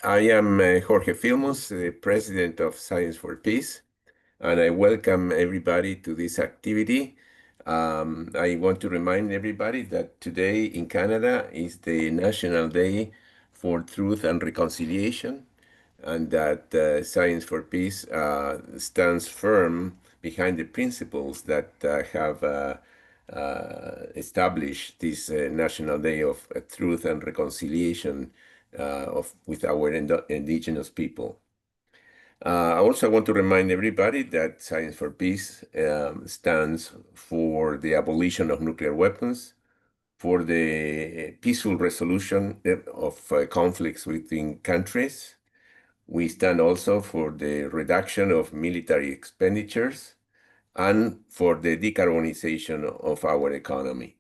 I am Jorge Filmus, the president of Science for Peace, and I welcome everybody to this activity. I want to remind everybody that today in Canada is the National Day for Truth and Reconciliation, and that Science for Peace stands firm behind the principles that have established this National Day of Truth and Reconciliation with our indigenous people. I also want to remind everybody that Science for Peace stands for the abolition of nuclear weapons, for the peaceful resolution of conflicts within countries. We stand also for the reduction of military expenditures and for the decarbonization of our economy.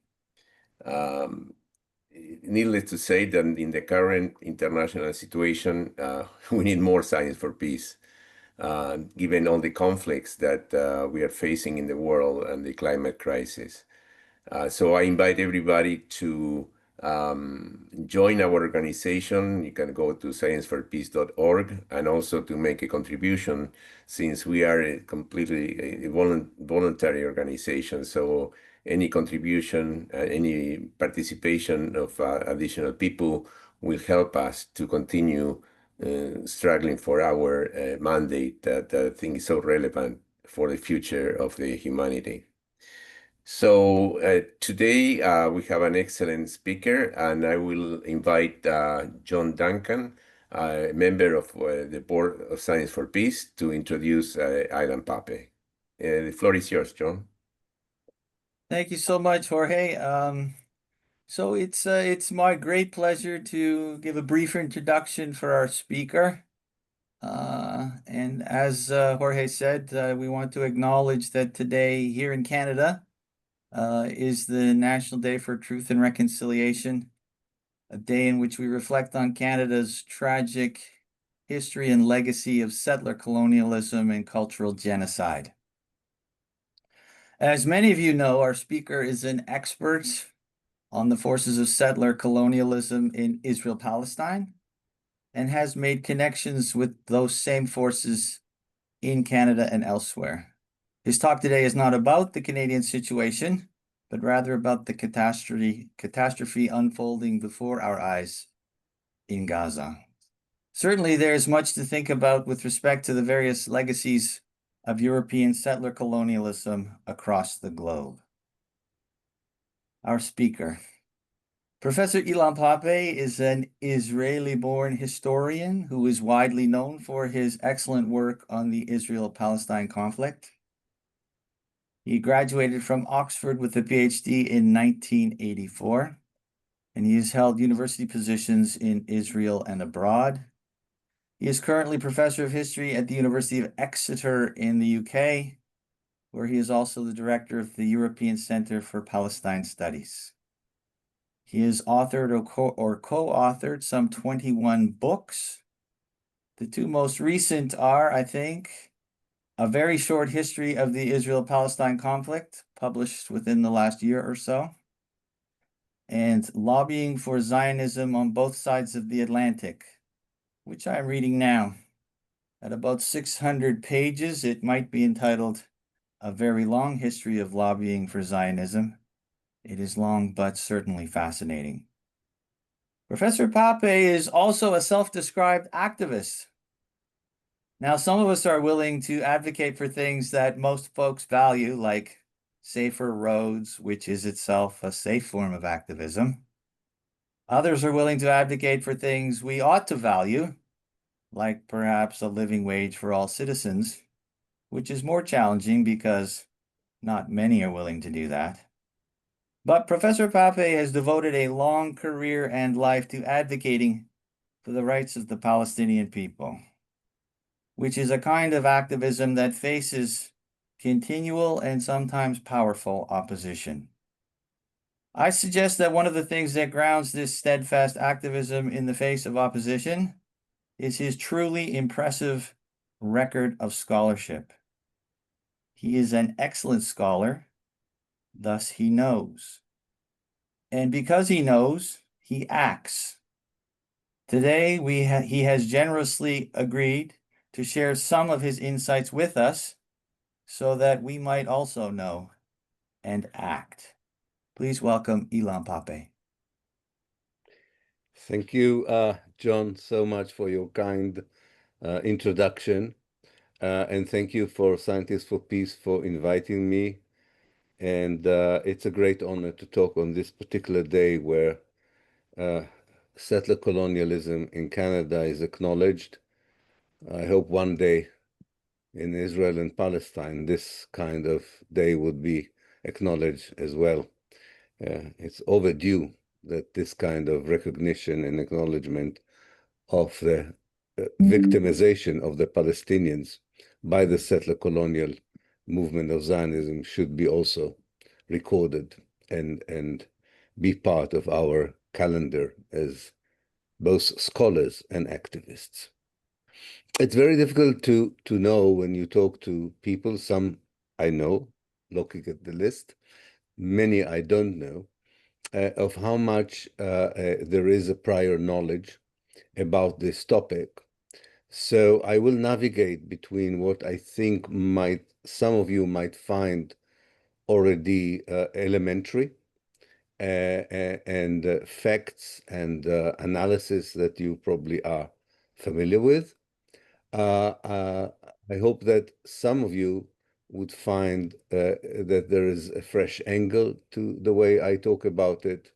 Needless to say that in the current international situation, we need more science for peace, given all the conflicts that we are facing in the world and the climate crisis. So I invite everybody to join our organization. You can go to scienceforpeace.org and also to make a contribution, since we are a completely voluntary organization. So any contribution, any participation of additional people will help us to continue struggling for our mandate that I think is so relevant for the future of the humanity. So today we have an excellent speaker, and I will invite John Duncan, a member of the Board of Science for Peace, to introduce Ilan Pappé. The floor is yours, John. Thank you so much, Jorge. So it's my great pleasure to give a brief introduction for our speaker. And as Jorge said, we want to acknowledge that today here in Canada is the National Day for Truth and Reconciliation, a day in which we reflect on Canada's tragic history and legacy of settler colonialism and cultural genocide. As many of you know, our speaker is an expert on the forces of settler colonialism in Israel-Palestine and has made connections with those same forces in Canada and elsewhere. His talk today is not about the Canadian situation, but rather about the catastrophe unfolding before our eyes in Gaza. Certainly, there is much to think about with respect to the various legacies of European settler colonialism across the globe. Our speaker, Professor Ilan Pappé, is an Israeli-born historian who is widely known for his excellent work on the Israel-Palestine conflict. He graduated from Oxford with a PhD in 1984, and he has held university positions in Israel and abroad. He is currently professor of history at the University of Exeter in the UK, where he is also the director of the European Center for Palestine Studies. He has authored or co-authored some 21 books. The two most recent are, I think, A Very Short History of the Israel-Palestine Conflict, published within the last year or so, and Lobbying for Zionism on Both Sides of the Atlantic, which I'm reading now. At about 600 pages, it might be entitled A Very Long History of Lobbying for Zionism. It is long, but certainly fascinating. Professor Pappé is also a self-described activist. Now, some of us are willing to advocate for things that most folks value, like safer roads, which is itself a safe form of activism. Others are willing to advocate for things we ought to value, like perhaps a living wage for all citizens, which is more challenging because not many are willing to do that. But Professor Pappé has devoted a long career and life to advocating for the rights of the Palestinian people, which is a kind of activism that faces continual and sometimes powerful opposition. I suggest that one of the things that grounds this steadfast activism in the face of opposition is his truly impressive record of scholarship. He is an excellent scholar, thus he knows. And because he knows, he acts. Today, he has generously agreed to share some of his insights with us so that we might also know and act. Please welcome Ilan Pappé. Thank you, John, so much for your kind introduction. And thank you for Scientists for Peace for inviting me. And it's a great honor to talk on this particular day where settler colonialism in Canada is acknowledged. I hope one day in Israel and Palestine, this kind of day would be acknowledged as well. It's overdue that this kind of recognition and acknowledgement of the victimization of the Palestinians by the settler colonial movement of Zionism should be also recorded and be part of our calendar as both scholars and activists. It's very difficult to know when you talk to people. Some I know, looking at the list, many I don't know, of how much there is a prior knowledge about this topic. So I will navigate between what I think some of you might find already elementary and facts and analysis that you probably are familiar with. I hope that some of you would find that there is a fresh angle to the way I talk about it.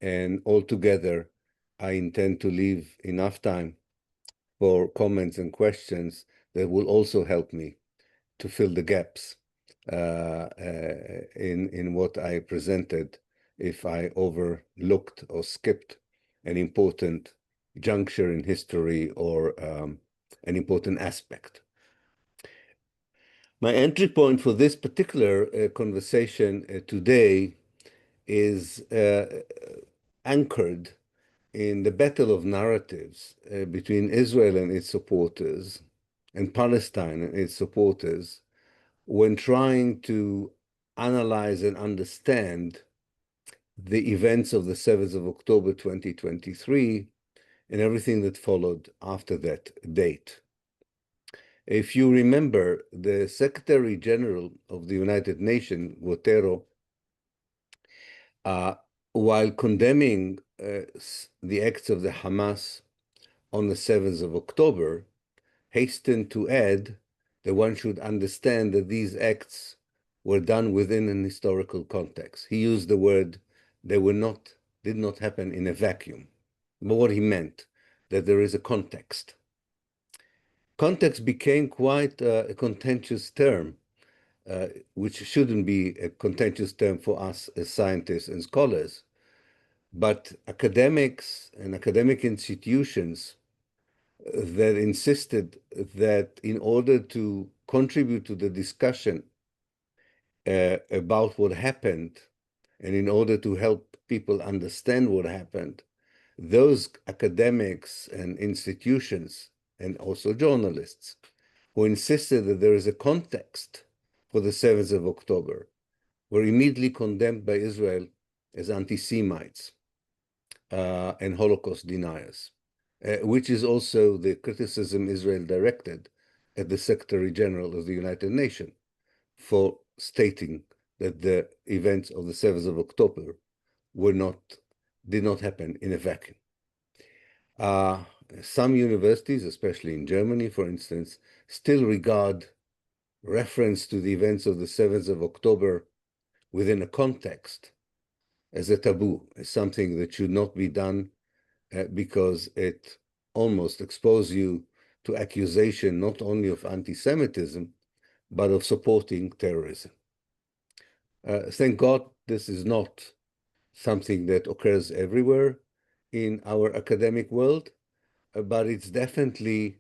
And altogether, I intend to leave enough time for comments and questions that will also help me to fill the gaps in what I presented if I overlooked or skipped an important juncture in history or an important aspect. My entry point for this particular conversation today is anchored in the battle of narratives between Israel and its supporters and Palestine and its supporters when trying to analyze and understand the events of the 7th of October 2023 and everything that followed after that date. If you remember, the Secretary General of the United Nations, Guterres, while condemning the acts of the Hamas on the 7th of October, hastened to add that one should understand that these acts were done within an historical context. He used the word they did not happen in a vacuum. But what he meant, that there is a context. Context became quite a contentious term, which shouldn't be a contentious term for us as scientists and scholars. But academics and academic institutions that insisted that in order to contribute to the discussion about what happened and in order to help people understand what happened, those academics and institutions and also journalists who insisted that there is a context for the 7th of October were immediately condemned by Israel as anti-Semites and Holocaust deniers, which is also the criticism Israel directed at the Secretary General of the United Nations for stating that the events of the 7th of October did not happen in a vacuum. Some universities, especially in Germany, for instance, still regard reference to the events of the 7th of October within a context as a taboo, as something that should not be done because it almost exposes you to accusation not only of anti-Semitism, but of supporting terrorism. Thank God this is not something that occurs everywhere in our academic world, but it's definitely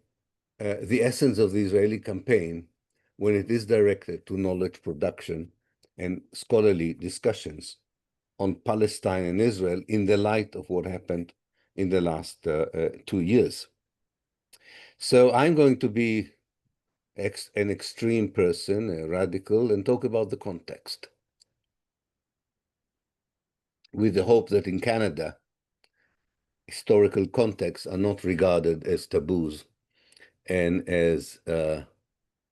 the essence of the Israeli campaign when it is directed to knowledge production and scholarly discussions on Palestine and Israel in the light of what happened in the last 2 years. So I'm going to be an extreme person, a radical, and talk about the context, with the hope that in Canada, historical contexts are not regarded as taboos and as a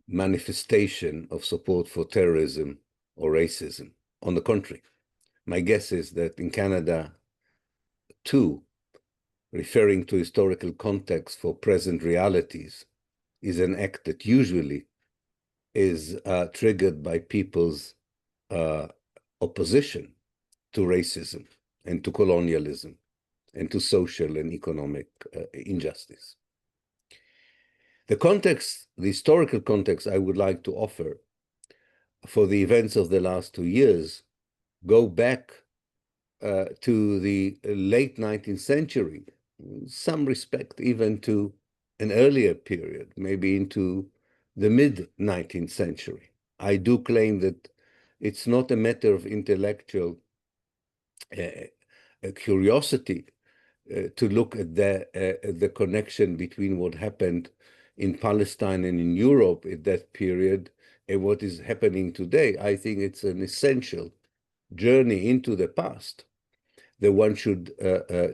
manifestation of support for terrorism or racism. On the contrary, my guess is that in Canada, too, referring to historical context for present realities is an act that usually is triggered by people's opposition to racism and to colonialism and to social and economic injustice. The historical context I would like to offer for the events of the last 2 years go back to the late 19th century, in some respect even to an earlier period, maybe into the mid-19th century. I do claim that it's not a matter of intellectual curiosity to look at the connection between what happened in Palestine and in Europe at that period and what is happening today. I think it's an essential journey into the past that one should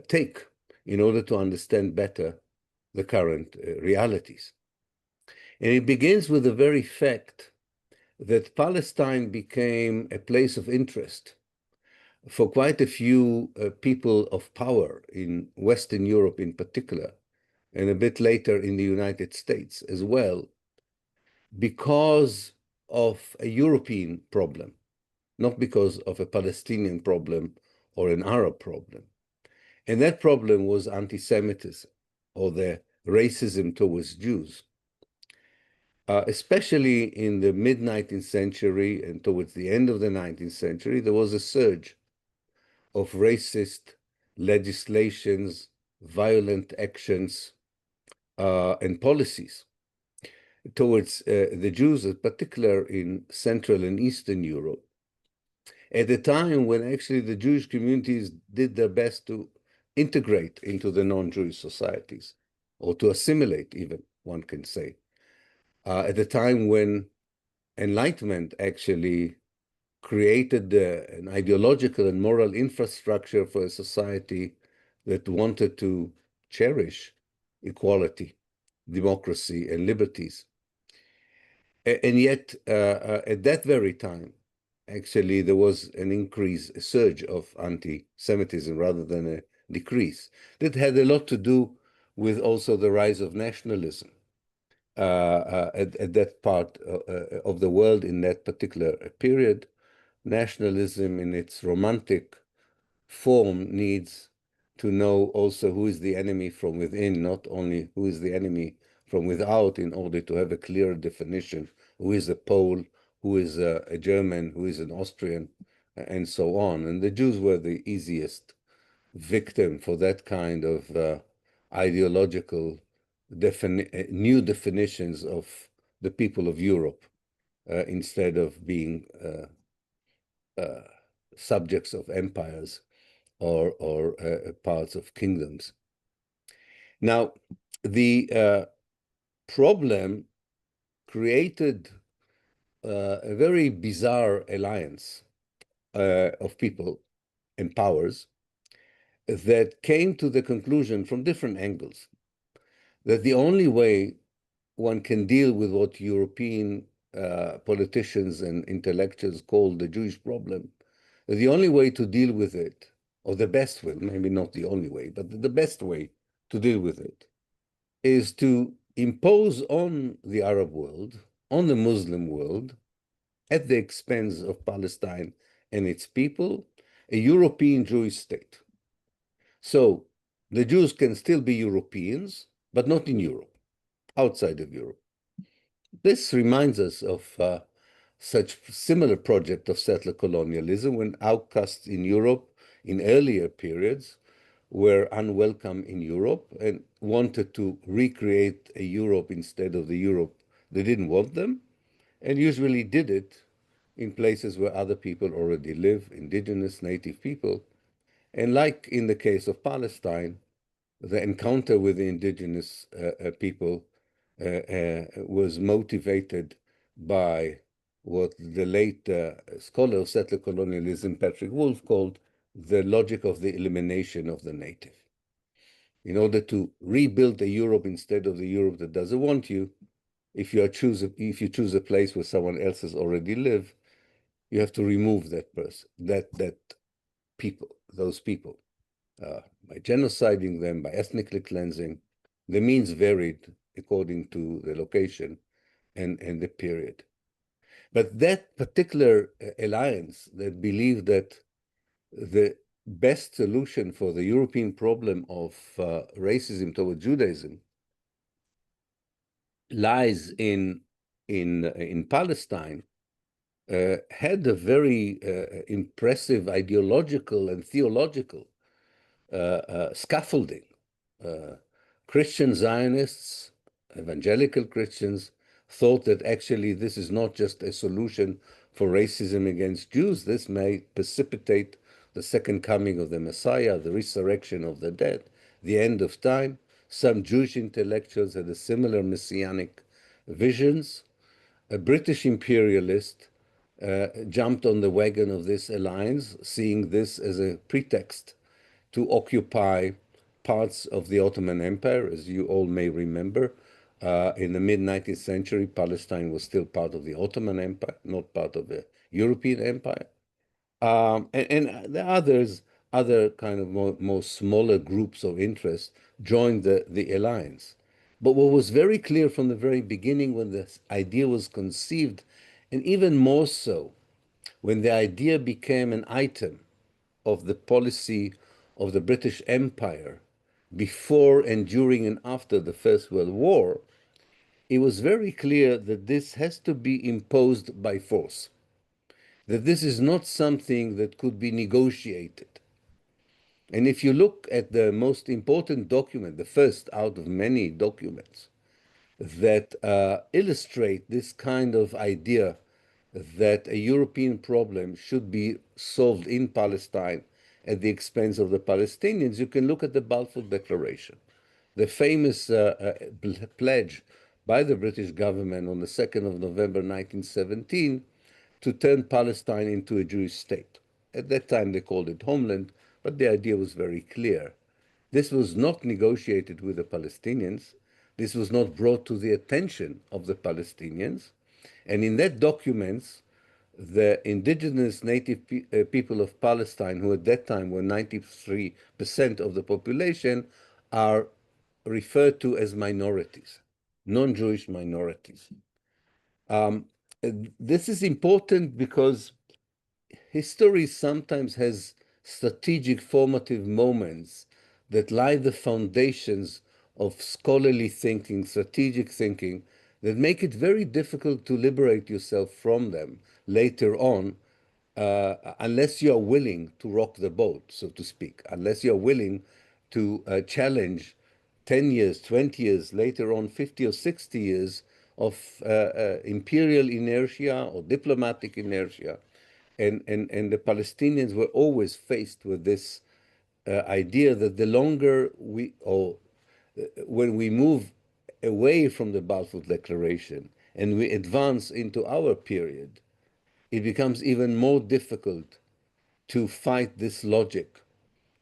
take in order to understand better the current realities. And it begins with the very fact that Palestine became a place of interest for quite a few people of power in Western Europe in particular, and a bit later in the United States as well, because of a European problem, not because of a Palestinian problem or an Arab problem. And that problem was anti-Semitism, or the racism towards Jews. Especially in the mid-19th century and towards the end of the 19th century, there was a surge of racist legislations, violent actions, and policies towards the Jews, in particular in Central and Eastern Europe, at a time when actually the Jewish communities did their best to integrate into the non-Jewish societies, or to assimilate even, one can say. At a time when Enlightenment actually created an ideological and moral infrastructure for a society that wanted to cherish equality, democracy, and liberties. And yet, at that very time, actually, there was an increase, a surge of anti-Semitism rather than a decrease. That had a lot to do with also the rise of nationalism at that part of the world in that particular period. Nationalism in its romantic form needs to know also who is the enemy from within, not only who is the enemy from without, in order to have a clear definition, who is a Pole, who is a German, who is an Austrian, and so on. And the Jews were the easiest victim for that kind of ideological new definitions of the people of Europe, instead of being subjects of empires or parts of kingdoms. Now, the problem created a very bizarre alliance of people and powers that came to the conclusion from different angles that the only way one can deal with what European politicians and intellectuals call the Jewish problem, the only way to deal with it, or the best way, maybe not the only way, but the best way to deal with it, is to impose on the Arab world, on the Muslim world, at the expense of Palestine and its people, a European Jewish state. So the Jews can still be Europeans, but not in Europe, outside of Europe. This reminds us of such similar project of settler colonialism when outcasts in Europe in earlier periods were unwelcome in Europe and wanted to recreate a Europe instead of the Europe they didn't want them, and usually did it in places where other people already live, indigenous native people. And like in the case of Palestine, the encounter with the indigenous people was motivated by what the late scholar of settler colonialism, Patrick Wolf, called the logic of the elimination of the native. in order to rebuild a Europe instead of the Europe that doesn't want you, if you choose a place where someone else has already lived, you have to remove that person, those people, by genociding them, by ethnically cleansing. The means varied according to the location and the period. But that particular alliance that believed that the best solution for the European problem of racism toward Judaism lies in Palestine, had a very impressive ideological and theological scaffolding. Christian Zionists, evangelical Christians, thought that actually this is not just a solution for racism against Jews. This may precipitate the second coming of the Messiah, the resurrection of the dead, the end of time. Some Jewish intellectuals had a similar messianic visions. A British imperialist jumped on the wagon of this alliance, seeing this as a pretext to occupy parts of the Ottoman Empire. As you all may remember, in the mid-19th century, Palestine was still part of the Ottoman Empire, not part of the European Empire. And the other kind of more smaller groups of interest joined the alliance. But what was very clear from the very beginning when this idea was conceived, and even more so when the idea became an item of the policy of the British Empire before and during and after the First World War, it was very clear that this has to be imposed by force, that this is not something that could be negotiated. And if you look at the most important document, the first out of many documents that illustrate this kind of idea that a European problem should be solved in Palestine at the expense of the Palestinians, you can look at the Balfour Declaration, the famous pledge by the British government on the 2nd of November 1917 to turn Palestine into a Jewish state. At that time, they called it homeland, but the idea was very clear. This was not negotiated with the Palestinians. This was not brought to the attention of the Palestinians. And in that document, the indigenous native people of Palestine, who at that time were 93% of the population, are referred to as minorities, non-Jewish minorities. This is important because history sometimes has strategic formative moments that lie the foundations of scholarly thinking, strategic thinking, that make it very difficult to liberate yourself from them later on, unless you are willing to rock the boat, so to speak, unless you are willing to challenge 10 years, 20 years, later on 50 or 60 years of imperial inertia or diplomatic inertia. And the Palestinians were always faced with this idea that the longer when we move away from the Balfour Declaration and we advance into our period, it becomes even more difficult to fight this logic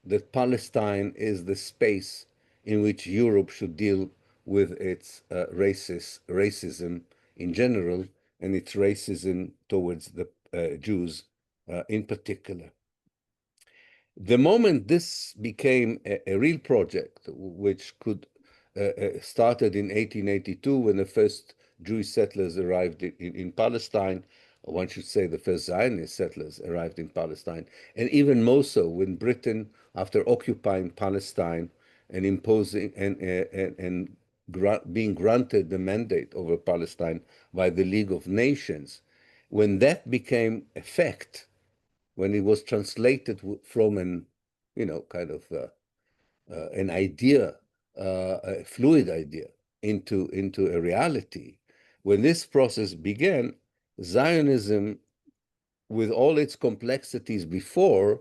that Palestine is the space in which Europe should deal with its racism in general and its racism towards the Jews in particular. The moment this became a real project, which started in 1882 when the first Jewish settlers arrived in Palestine, or one should say the first Zionist settlers arrived in Palestine, and even more so when Britain, after occupying Palestine and imposing and being granted the mandate over Palestine by the League of Nations, when that became a fact, when it was translated from an, kind of an idea, a fluid idea, into a reality, when this process began, Zionism, with all its complexities before,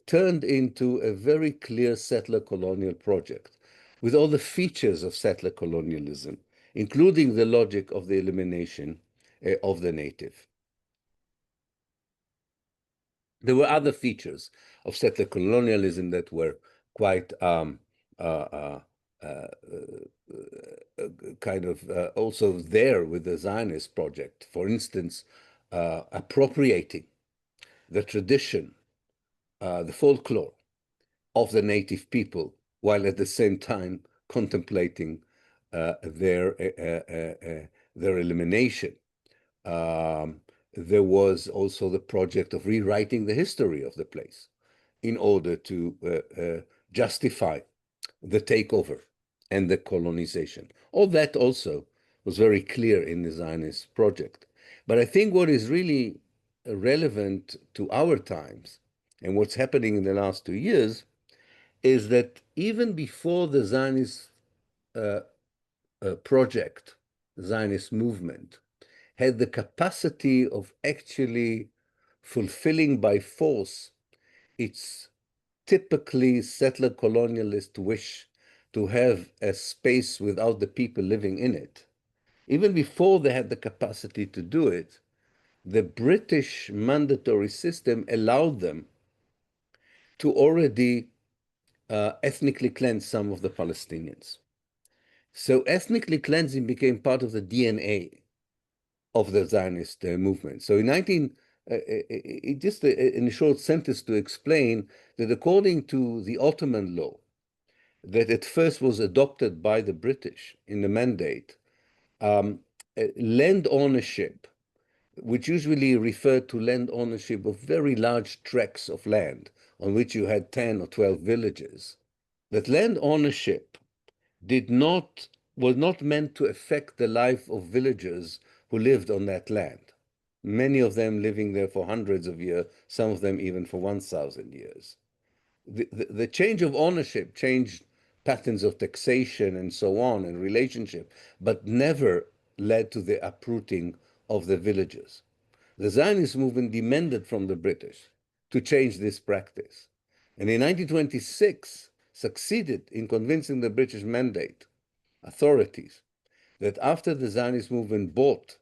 turned into a very clear settler colonial project, with all the features of settler colonialism, including the logic of the elimination of the native. There were other features of settler colonialism that were quite kind of also there with the Zionist project. For instance, appropriating the tradition, the folklore of the native people, while at the same time contemplating their elimination. There was also the project of rewriting the history of the place in order to justify the takeover and the colonization. All that also was very clear in the Zionist project. But I think what is really relevant to our times and what's happening in the last 2 years is that even before the Zionist project, Zionist movement, had the capacity of actually fulfilling by force its typically settler colonialist wish to have a space without the people living in it. Even before they had the capacity to do it, the British mandatory system allowed them to already ethnically cleanse some of the Palestinians. So ethnically cleansing became part of the DNA of the Zionist movement. So in just in a short sentence to explain that according to the Ottoman law, that at first was adopted by the British in the mandate, land ownership, which usually referred to land ownership of very large tracts of land on which you had 10 or 12 villages, that land ownership was not meant to affect the life of villagers who lived on that land. Many of them living there for hundreds of years, some of them even for 1,000 years. The change of ownership changed patterns of taxation and so on and relationship, but never led to the uprooting of the villages. The Zionist movement demanded from the British to change this practice. And in 1926, succeeded in convincing the British mandate authorities that after the Zionist movement bought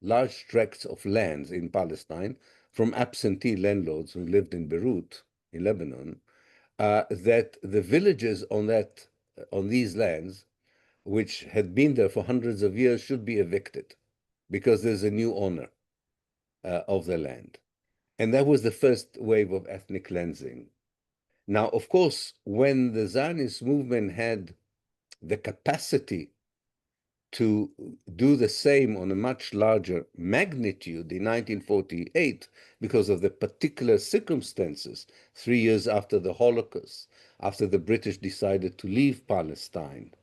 large tracts of lands in Palestine from absentee landlords who lived in Beirut, in Lebanon, that the villages on these lands, which had been there for hundreds of years, should be evicted because there's a new owner of the land. And that was the first wave of ethnic cleansing. Now, of course, when the Zionist movement had the capacity to do the same on a much larger magnitude in 1948, because of the particular circumstances, 3 years after the Holocaust, after the British decided to leave Palestine,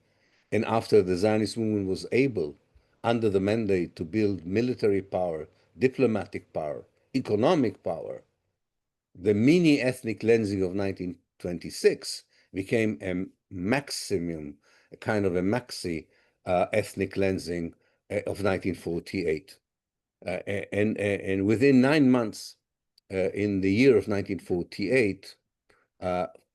and after the Zionist movement was able, under the mandate, to build military power, diplomatic power, economic power, the mini ethnic cleansing of 1926 became a maximum, a kind of a maxi ethnic cleansing of 1948. And within 9 months, in the year of 1948,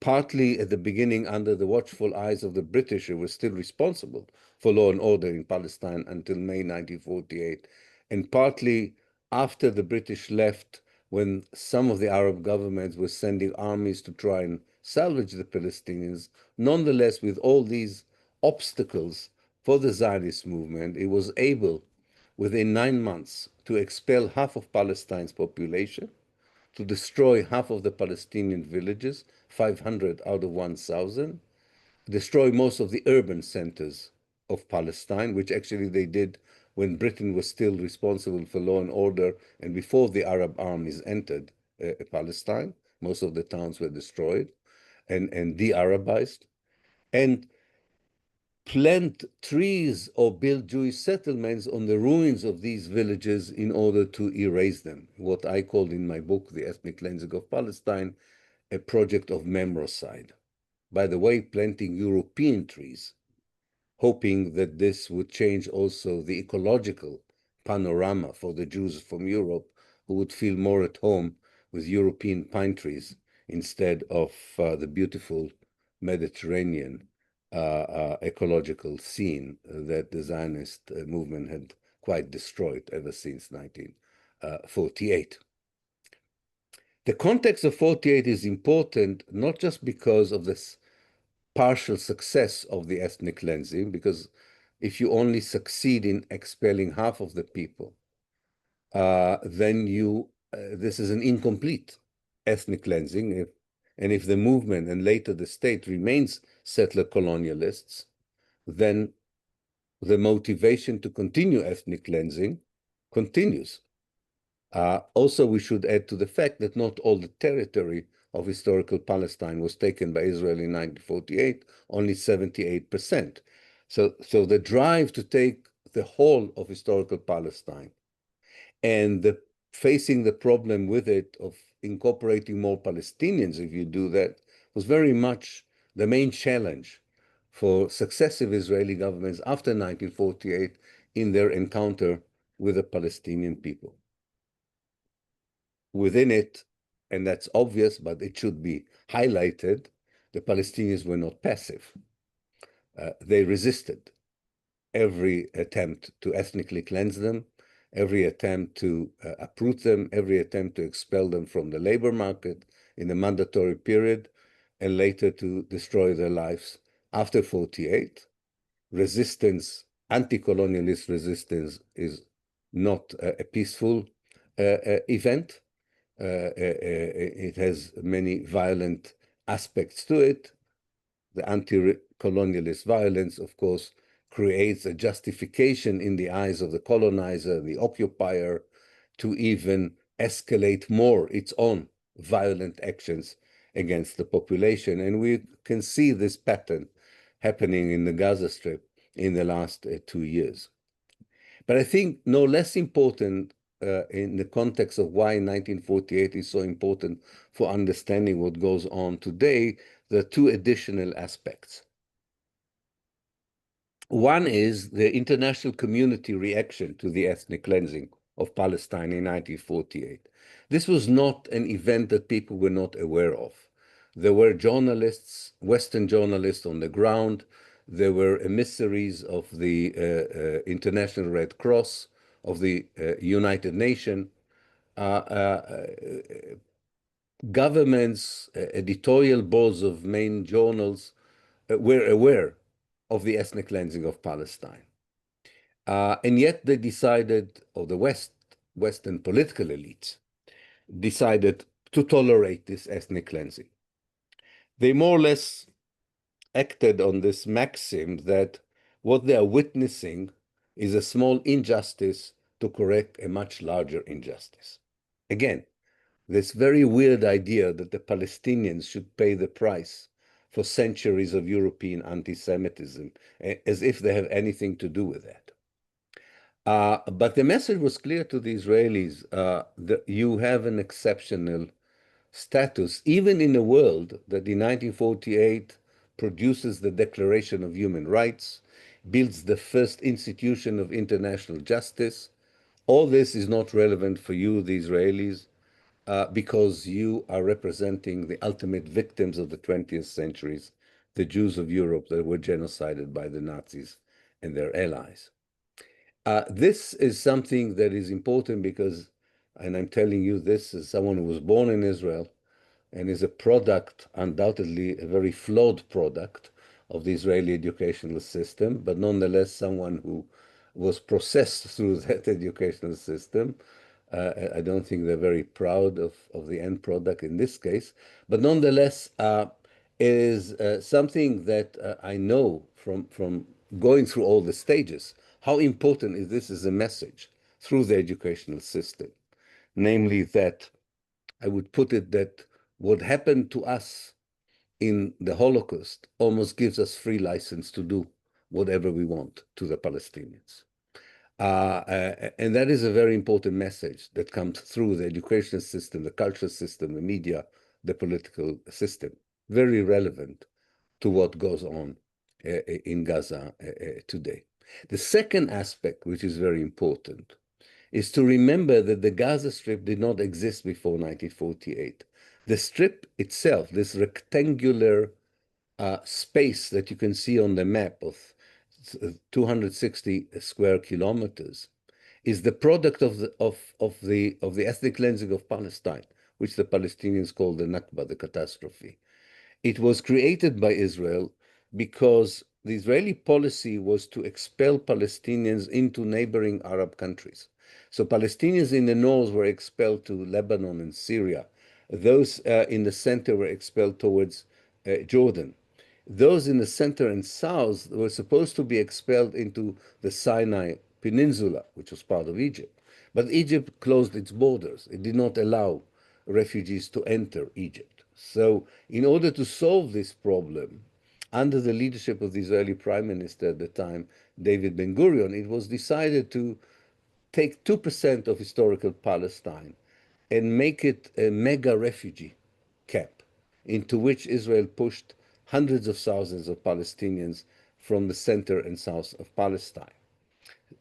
partly at the beginning under the watchful eyes of the British, who were still responsible for law and order in Palestine until May 1948, and partly after the British left, when some of the Arab governments were sending armies to try and salvage the Palestinians. Nonetheless, with all these obstacles for the Zionist movement, it was able, within 9 months, to expel half of Palestine's population, to destroy half of the Palestinian villages, 500 out of 1,000, destroy most of the urban centers of Palestine, which actually they did when Britain was still responsible for law and order and before the Arab armies entered Palestine. Most of the towns were destroyed and de-Arabized. And plant trees or build Jewish settlements on the ruins of these villages in order to erase them. What I called in my book, The Ethnic Cleansing of Palestine, a project of memoricide. By the way, planting European trees, hoping that this would change also the ecological panorama for the Jews from Europe, who would feel more at home with European pine trees instead of the beautiful Mediterranean ecological scene that the Zionist movement had quite destroyed ever since 1948. The context of 48 is important, not just because of this partial success of the ethnic cleansing, because if you only succeed in expelling half of the people, then this is an incomplete ethnic cleansing. And if the movement and later the state remains settler colonialists, then the motivation to continue ethnic cleansing continues. Also, we should add to the fact that not all the territory of historical Palestine was taken by Israel in 1948, only 78%. So the drive to take the whole of historical Palestine and facing the problem with it of incorporating more Palestinians, if you do that, was very much the main challenge for successive Israeli governments after 1948 in their encounter with the Palestinian people. Within it, and that's obvious, but it should be highlighted, the Palestinians were not passive. They resisted every attempt to ethnically cleanse them, every attempt to uproot them, every attempt to expel them from the labor market in the mandatory period, and later to destroy their lives after 48. Resistance, anti-colonialist resistance, is not a peaceful event. It has many violent aspects to it. The anti-colonialist violence, of course, creates a justification in the eyes of the colonizer, the occupier, to even escalate more its own violent actions against the population. And we can see this pattern happening in the Gaza Strip in the last 2 years. But I think no less important in the context of why 1948 is so important for understanding what goes on today, there are two additional aspects. One is the international community reaction to the ethnic cleansing of Palestine in 1948. This was not an event that people were not aware of. There were journalists, Western journalists on the ground. There were emissaries of the International Red Cross, of the United Nations, governments, editorial boards of main journals were aware of the ethnic cleansing of Palestine. And yet they decided, or the Western political elites decided to tolerate this ethnic cleansing. They more or less acted on this maxim that what they are witnessing is a small injustice to correct a much larger injustice. Again, this very weird idea that the Palestinians should pay the price for centuries of European anti-Semitism, as if they have anything to do with that. But the message was clear to the Israelis, that you have an exceptional status, even in a world that in 1948 produces the Declaration of Human Rights, builds the first institution of international justice. All this is not relevant for you, the Israelis, because you are representing the ultimate victims of the 20th centuries, the Jews of Europe that were genocided by the Nazis and their allies. This is something that is important because, and I'm telling you this as someone who was born in Israel and is a product, undoubtedly a very flawed product of the Israeli educational system, but nonetheless someone who was processed through that educational system. I don't think they're very proud of the end product in this case, but nonetheless, it is something that I know from going through all the stages, how important is this as a message through the educational system. Namely that, I would put it that what happened to us in the Holocaust almost gives us free license to do whatever we want to the Palestinians. And that is a very important message that comes through the educational system, the cultural system, the media, the political system. Very relevant to what goes on in Gaza today. The second aspect, which is very important, is to remember that the Gaza Strip did not exist before 1948. The strip itself, this rectangular space that you can see on the map of 260 square kilometers, is the product of the ethnic cleansing of Palestine, which the Palestinians call the Nakba, the catastrophe. It was created by Israel because the Israeli policy was to expel Palestinians into neighboring Arab countries. So Palestinians in the north were expelled to Lebanon and Syria. Those in the center were expelled towards Jordan. Those in the center and south were supposed to be expelled into the Sinai Peninsula, which was part of Egypt. But Egypt closed its borders. It did not allow refugees to enter Egypt. So in order to solve this problem, under the leadership of the Israeli Prime Minister at the time, David Ben-Gurion, it was decided to take 2% of historical Palestine and make it a mega refugee camp into which Israel pushed hundreds of thousands of Palestinians from the center and south of Palestine.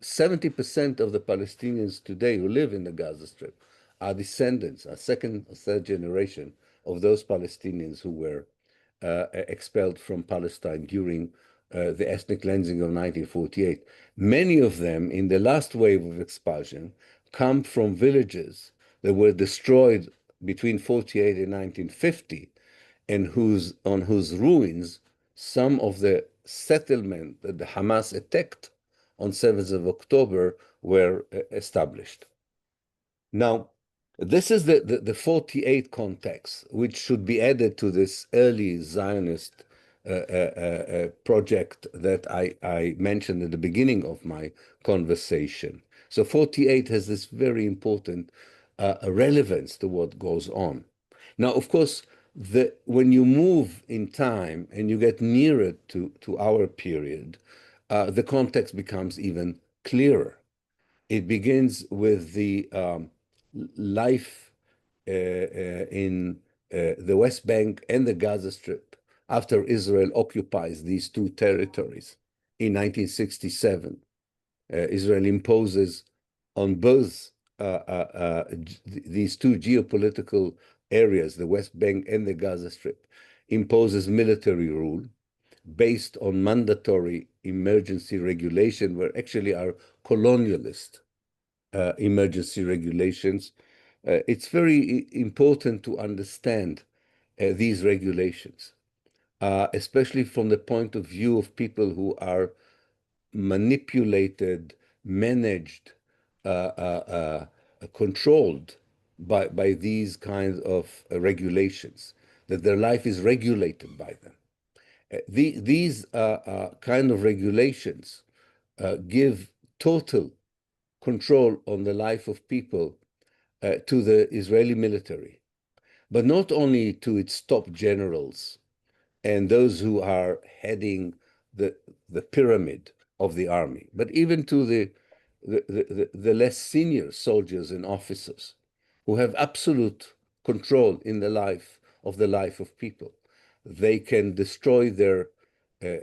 70% of the Palestinians today who live in the Gaza Strip are descendants, are second or third generation of those Palestinians who were expelled from Palestine during the ethnic cleansing of 1948. Many of them, in the last wave of expulsion, come from villages that were destroyed between 48 and 1950, and on whose ruins some of the settlement that the Hamas attacked on 7th of October were established. Now, this is the 48 context, which should be added to this early Zionist project that I mentioned at the beginning of my conversation. So 48 has this very important relevance to what goes on. Now, of course, when you move in time and you get nearer to our period, the context becomes even clearer. It begins with the life in the West Bank and the Gaza Strip after Israel occupies these two territories in 1967. Israel imposes on both these two geopolitical areas, the West Bank and the Gaza Strip, imposes military rule based on mandatory emergency regulation, where actually are colonialist emergency regulations. It's very important to understand these regulations, especially from the point of view of people who are manipulated, managed, controlled by these kinds of regulations, that their life is regulated by them. These kind of regulations give total control on the life of people to the Israeli military, but not only to its top generals and those who are heading the pyramid of the army, but even to the less senior soldiers and officers who have absolute control in the life of people. They can destroy their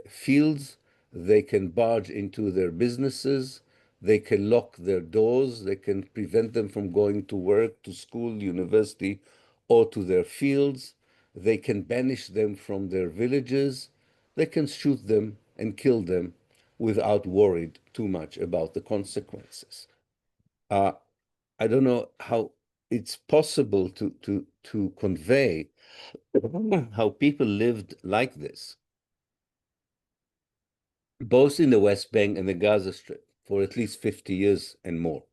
fields, they can barge into their businesses, they can lock their doors, they can prevent them from going to work, to school, university, or to their fields. They can banish them from their villages. They can shoot them and kill them without worried too much about the consequences. I don't know how it's possible to convey how people lived like this, both in the West Bank and the Gaza Strip, for at least 50 years and more.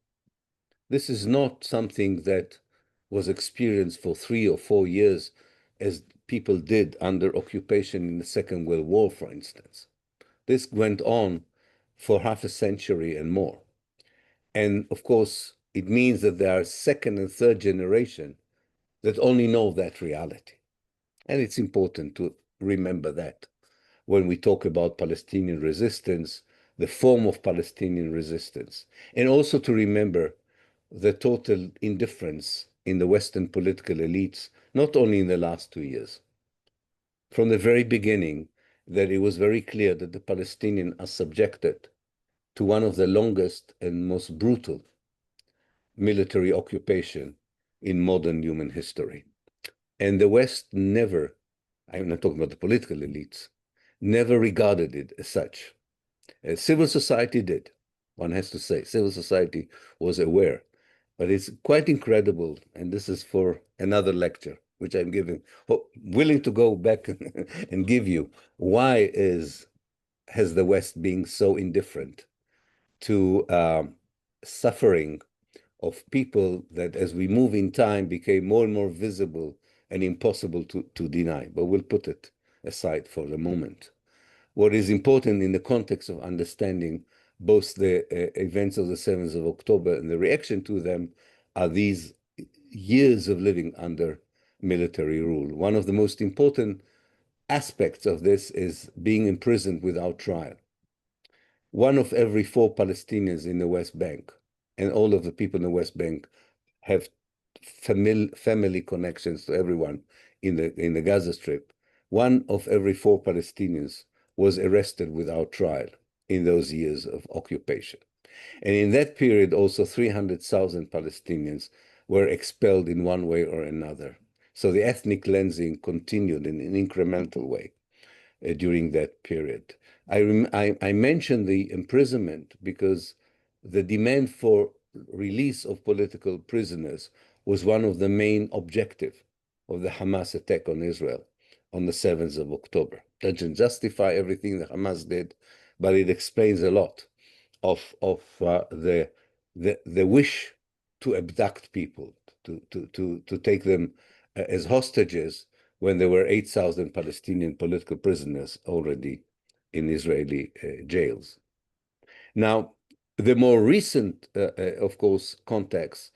This is not something that was experienced for 3 or 4 years, as people did under occupation in the Second World War, for instance. This went on for half a century and more. And of course, it means that there are second and third generation that only know that reality. And it's important to remember that when we talk about Palestinian resistance, the form of Palestinian resistance, and also to remember the total indifference in the Western political elites, not only in the last 2 years. From the very beginning, that it was very clear that the Palestinians are subjected to one of the longest and most brutal military occupation in modern human history. And the West never, I'm not talking about the political elites, never regarded it as such. Civil society did, one has to say. Civil society was aware. But it's quite incredible, and this is for another lecture, which I'm willing to go back and give you. Why has the West been so indifferent to suffering of people that, as we move in time, became more and more visible and impossible to deny? But we'll put it aside for the moment. What is important in the context of understanding both the events of the 7th of October and the reaction to them are these years of living under military rule. One of the most important aspects of this is being imprisoned without trial. One of every 4 Palestinians in the West Bank, and all of the people in the West Bank have family connections to everyone in the Gaza Strip. One of every 4 Palestinians was arrested without trial in those years of occupation. And in that period, also 300,000 Palestinians were expelled in one way or another. So the ethnic cleansing continued in an incremental way during that period. I mentioned the imprisonment because the demand for release of political prisoners was one of the main objectives of the Hamas attack on Israel on the 7th of October. Doesn't justify everything that Hamas did, but it explains a lot of the wish to abduct people, to take them as hostages when there were 8,000 Palestinian political prisoners already in Israeli jails. Now, the more recent, of course, context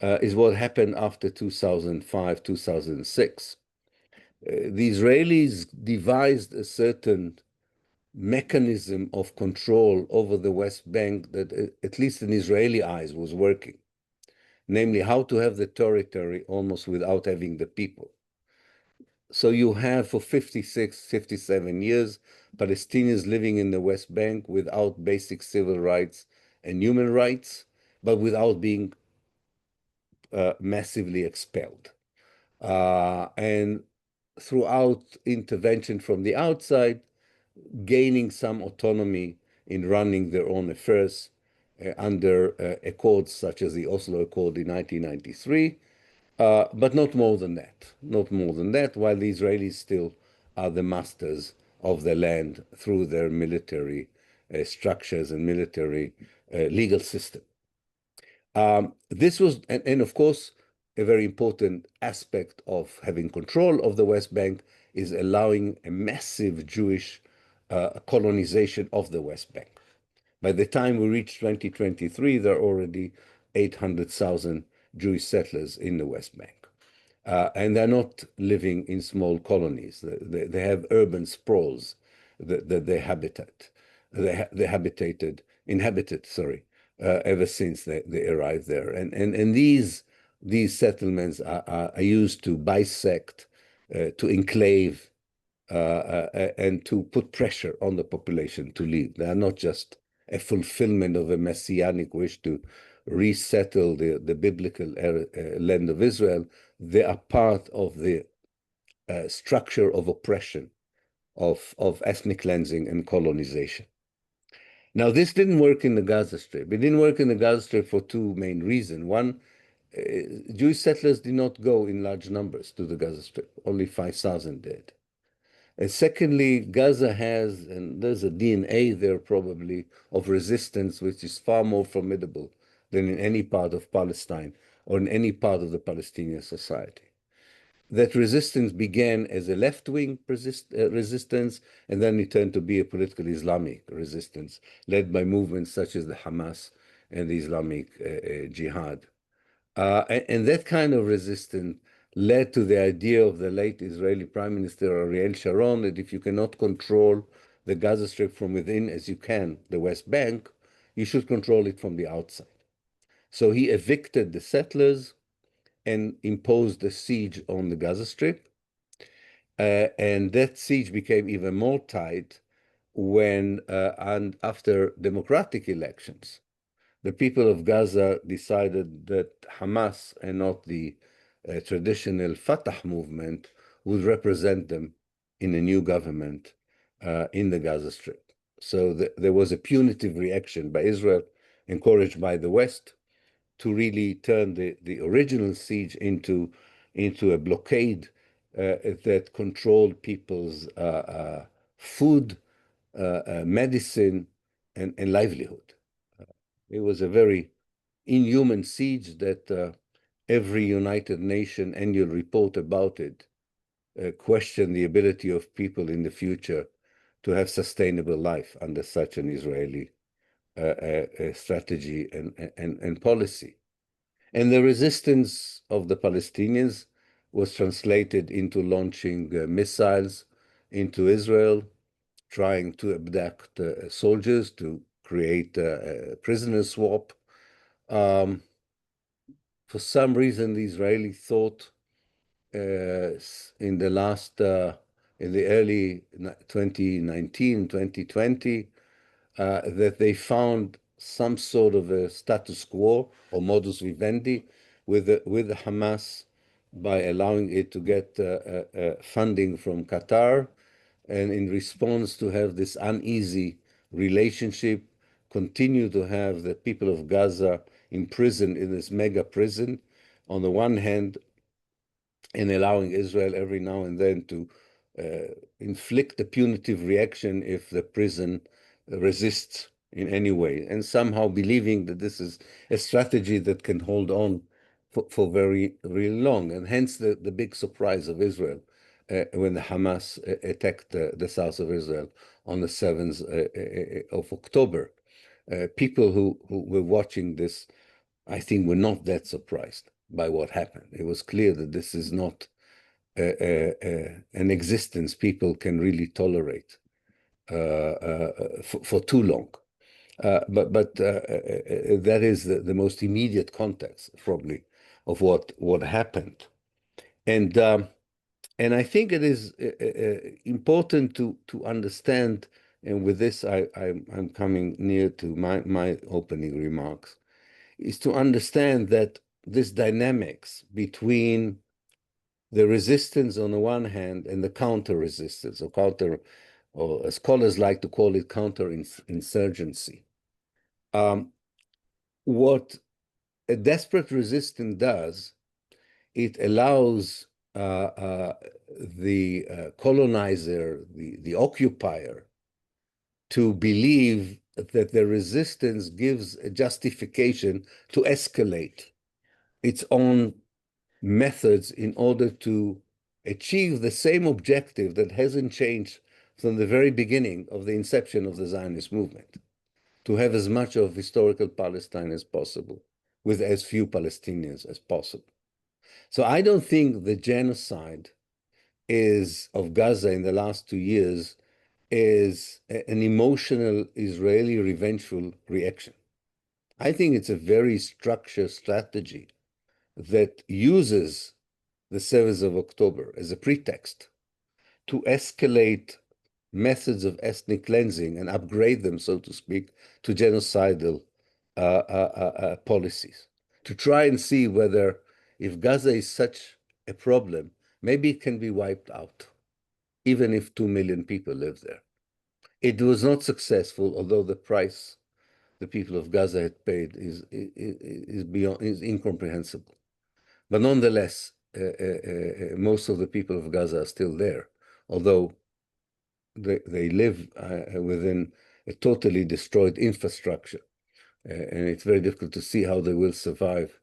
is what happened after 2005, 2006. The Israelis devised a certain mechanism of control over the West Bank that, at least in Israeli eyes, was working. Namely, how to have the territory almost without having the people. So you have for 56, 57 years, Palestinians living in the West Bank without basic civil rights and human rights, but without being massively expelled. And throughout intervention from the outside, gaining some autonomy in running their own affairs under accords such as the Oslo Accord in 1993, but not more than that. Not more than that, while the Israelis still are the masters of the land through their military structures and military legal system. This was, and of course, a very important aspect of having control of the West Bank is allowing a massive Jewish colonization of the West Bank. By the time we reach 2023, there are already 800,000 Jewish settlers in the West Bank. And they're not living in small colonies. They have urban sprawls that they inhabited, ever since they arrived there. And these settlements are used to bisect, to enclave, and to put pressure on the population to leave. They are not just a fulfillment of a messianic wish to resettle the biblical land of Israel. They are part of the structure of oppression, of ethnic cleansing and colonization. Now, this didn't work in the Gaza Strip. It didn't work in the Gaza Strip for 2 main reasons. One, Jewish settlers did not go in large numbers to the Gaza Strip. Only 5,000 did. And secondly, Gaza has, and there's a DNA there probably, of resistance, which is far more formidable than in any part of Palestine or in any part of the Palestinian society. That resistance began as a left-wing resistance, and then it turned to be a political Islamic resistance, led by movements such as the Hamas and the Islamic Jihad. And that kind of resistance led to the idea of the late Israeli Prime Minister Ariel Sharon that if you cannot control the Gaza Strip from within as you can the West Bank, you should control it from the outside. So he evicted the settlers and imposed a siege on the Gaza Strip. And that siege became even more tight when, and after democratic elections, the people of Gaza decided that Hamas and not the traditional Fatah movement would represent them in a new government in the Gaza Strip. So there was a punitive reaction by Israel, encouraged by the West, to really turn the original siege into into a blockade that controlled people's food, medicine, and livelihood. It was a very inhuman siege that every United Nations annual report about it questioned the ability of people in the future to have sustainable life under such an Israeli strategy and policy. And the resistance of the Palestinians was translated into launching missiles into Israel, trying to abduct soldiers to create a prisoner swap. For some reason, the Israelis thought in the early 2019, 2020, that they found some sort of a status quo or modus vivendi with the Hamas by allowing it to get funding from Qatar, and in response to have this uneasy relationship, continue to have the people of Gaza imprisoned in this mega prison on the one hand, and allowing Israel every now and then to inflict a punitive reaction if the prison resists in any way, and somehow believing that this is a strategy that can hold on for very, really long. And hence the big surprise of Israel when the Hamas attacked the south of Israel on the 7th of October. People who were watching this, I think, were not that surprised by what happened. It was clear that this is not an existence people can really tolerate for too long. But that is the most immediate context, probably, of what happened. And I think it is important to understand, and with this I'm coming near to my opening remarks, is to understand that this dynamics between the resistance on the one hand and the counter-resistance, or as scholars like to call it, counter-insurgency. What a desperate resistance does, it allows the colonizer, the occupier, to believe that the resistance gives a justification to escalate its own methods in order to achieve the same objective that hasn't changed from the very beginning of the inception of the Zionist movement, to have as much of historical Palestine as possible, with as few Palestinians as possible. So I don't think the genocide of Gaza in the last 2 years is an emotional Israeli revengeful reaction. I think it's a very structured strategy that uses the 7th of October as a pretext to escalate methods of ethnic cleansing and upgrade them, so to speak, to genocidal policies, to try and see whether, if Gaza is such a problem, maybe it can be wiped out, even if 2 million people live there. It was not successful, although the price the people of Gaza had paid is incomprehensible. But nonetheless, most of the people of Gaza are still there, although they live within a totally destroyed infrastructure. And it's very difficult to see how they will survive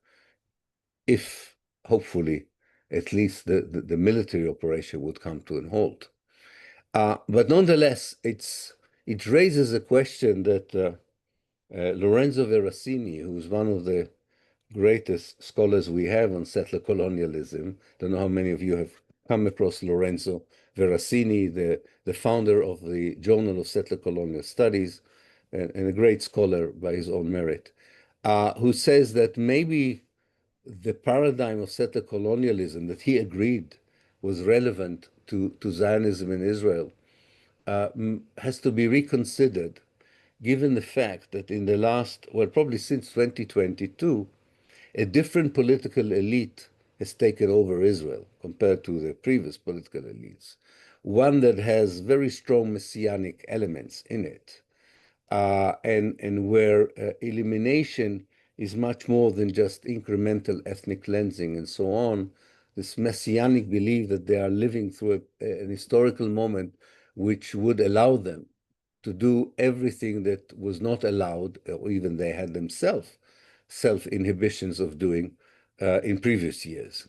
if, hopefully, at least the military operation would come to an halt. But nonetheless, it raises a question that Lorenzo Verasini, who's one of the greatest scholars we have on settler colonialism. Don't know how many of you have come across Lorenzo Verasini, the founder of the Journal of Settler Colonial Studies, and a great scholar by his own merit, who says that maybe the paradigm of settler colonialism that he agreed was relevant to Zionism in Israel has to be reconsidered, given the fact that in the last, well, probably since 2022, a different political elite has taken over Israel compared to the previous political elites. One that has very strong messianic elements in it, and where elimination is much more than just incremental ethnic cleansing and so on. this messianic belief that they are living through an historical moment which would allow them to do everything that was not allowed, or even they had themselves self-inhibitions of doing in previous years.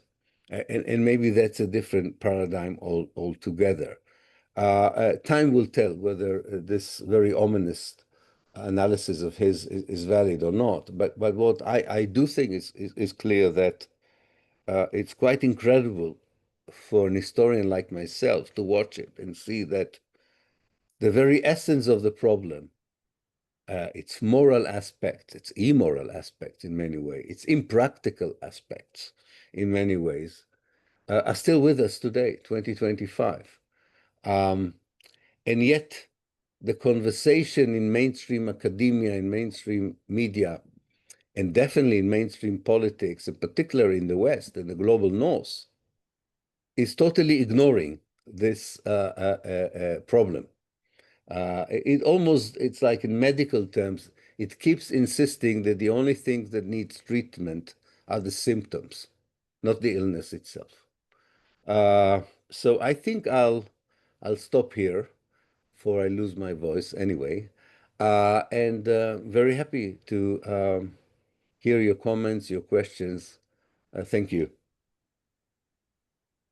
And maybe that's a different paradigm altogether. Time will tell whether this very ominous analysis of his is valid or not. But what I do think is clear that it's quite incredible for an historian like myself to watch it and see that the very essence of the problem, its moral aspects, its immoral aspects in many ways, its impractical aspects in many ways, are still with us today, 2025. And yet, the conversation in mainstream academia, in mainstream media, and definitely in mainstream politics, in particular in the West and the global North, is totally ignoring this problem. It's like in medical terms, it keeps insisting that the only things that needs treatment are the symptoms, not the illness itself. So I think I'll stop here before I lose my voice anyway. And very happy to hear your comments, your questions. Thank you.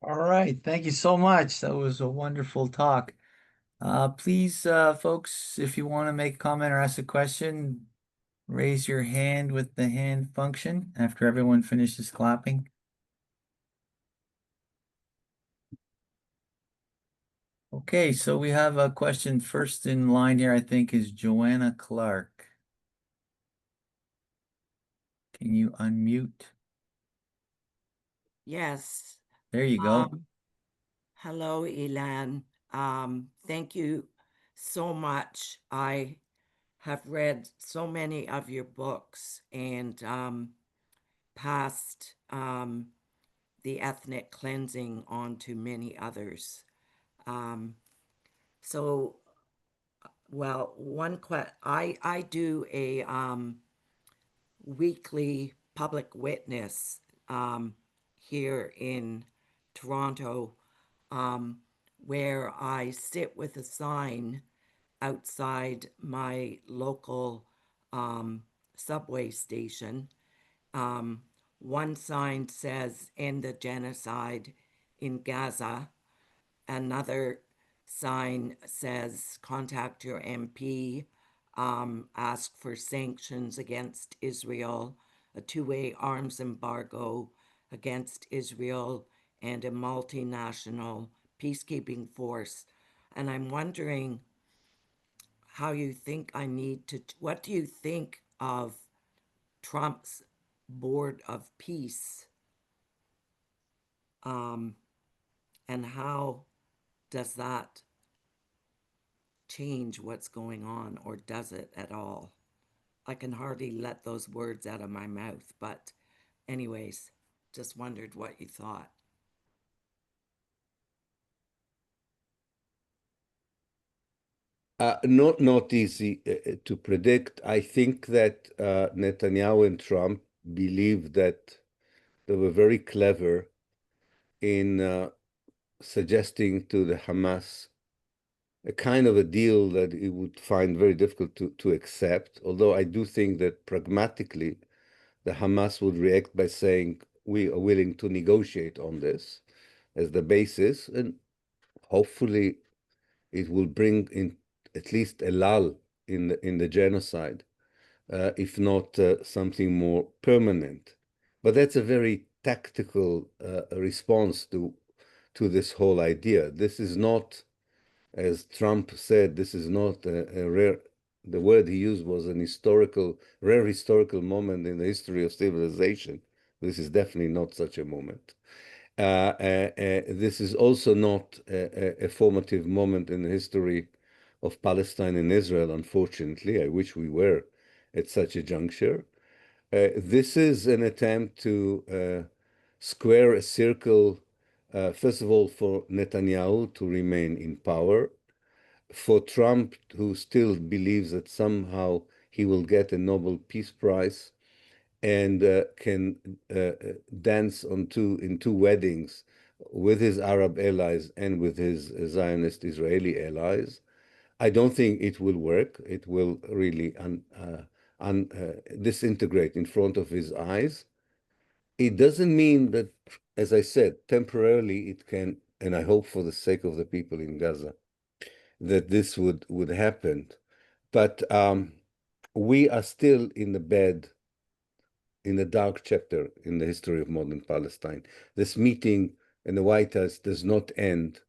All right. Thank you so much. That was a wonderful talk. Please, folks, if you want to make a comment or ask a question, raise your hand with the hand function after everyone finishes clapping. Okay, so we have a question first in line here, I think, is Joanna Clark. Can you unmute? Yes. There you go. Hello, Ilan. Thank you so much. I have read so many of your books and passed the ethnic cleansing on to many others. I do a weekly public witness here in Toronto, where I sit with a sign outside my local subway station. One sign says, "End the genocide in Gaza." Another sign says, "Contact your MP, ask for sanctions against Israel, a two-way arms embargo against Israel, and a multinational peacekeeping force." And I'm wondering how you think what do you think of Trump's Board of Peace? And how does that change what's going on, or does it at all? I can hardly let those words out of my mouth, but anyways, just wondered what you thought. Not easy to predict. I think that Netanyahu and Trump believe that they were very clever in suggesting to the Hamas a kind of a deal that it would find very difficult to accept. Although I do think that pragmatically, the Hamas would react by saying, we are willing to negotiate on this as the basis, and hopefully it will bring in at least a lull in the genocide, if not something more permanent. But that's a very tactical response to this whole idea. This is not, as Trump said, this is not a rare. The word he used was rare historical moment in the history of civilization. This is definitely not such a moment. This is also not a formative moment in the history of Palestine and Israel, unfortunately. I wish we were at such a juncture. This is an attempt to square a circle, first of all, for Netanyahu to remain in power, for Trump, who still believes that somehow he will get a Nobel Peace Prize, and can dance in two weddings with his Arab allies and with his Zionist Israeli allies, I don't think it will work. It will really disintegrate in front of his eyes. It doesn't mean that, as I said, temporarily it can, and I hope for the sake of the people in Gaza, that this would happen. But we are still in the bed, in a dark chapter in the history of modern Palestine. This meeting in the White House does not end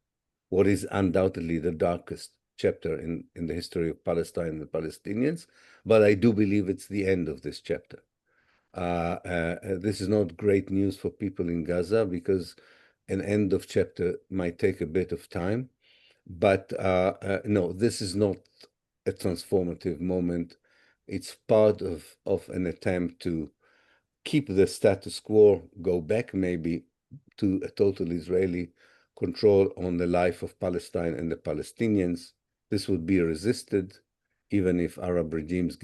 what is undoubtedly the darkest chapter in the history of Palestine and the Palestinians, but I do believe it's the end of this chapter. This is not great news for people in Gaza because an end of chapter might take a bit of time, but no, this is not a transformative moment. It's part of an attempt to keep the status quo, go back maybe to a total Israeli control on the life of Palestine and the Palestinians. This would be resisted, even if Arab regimes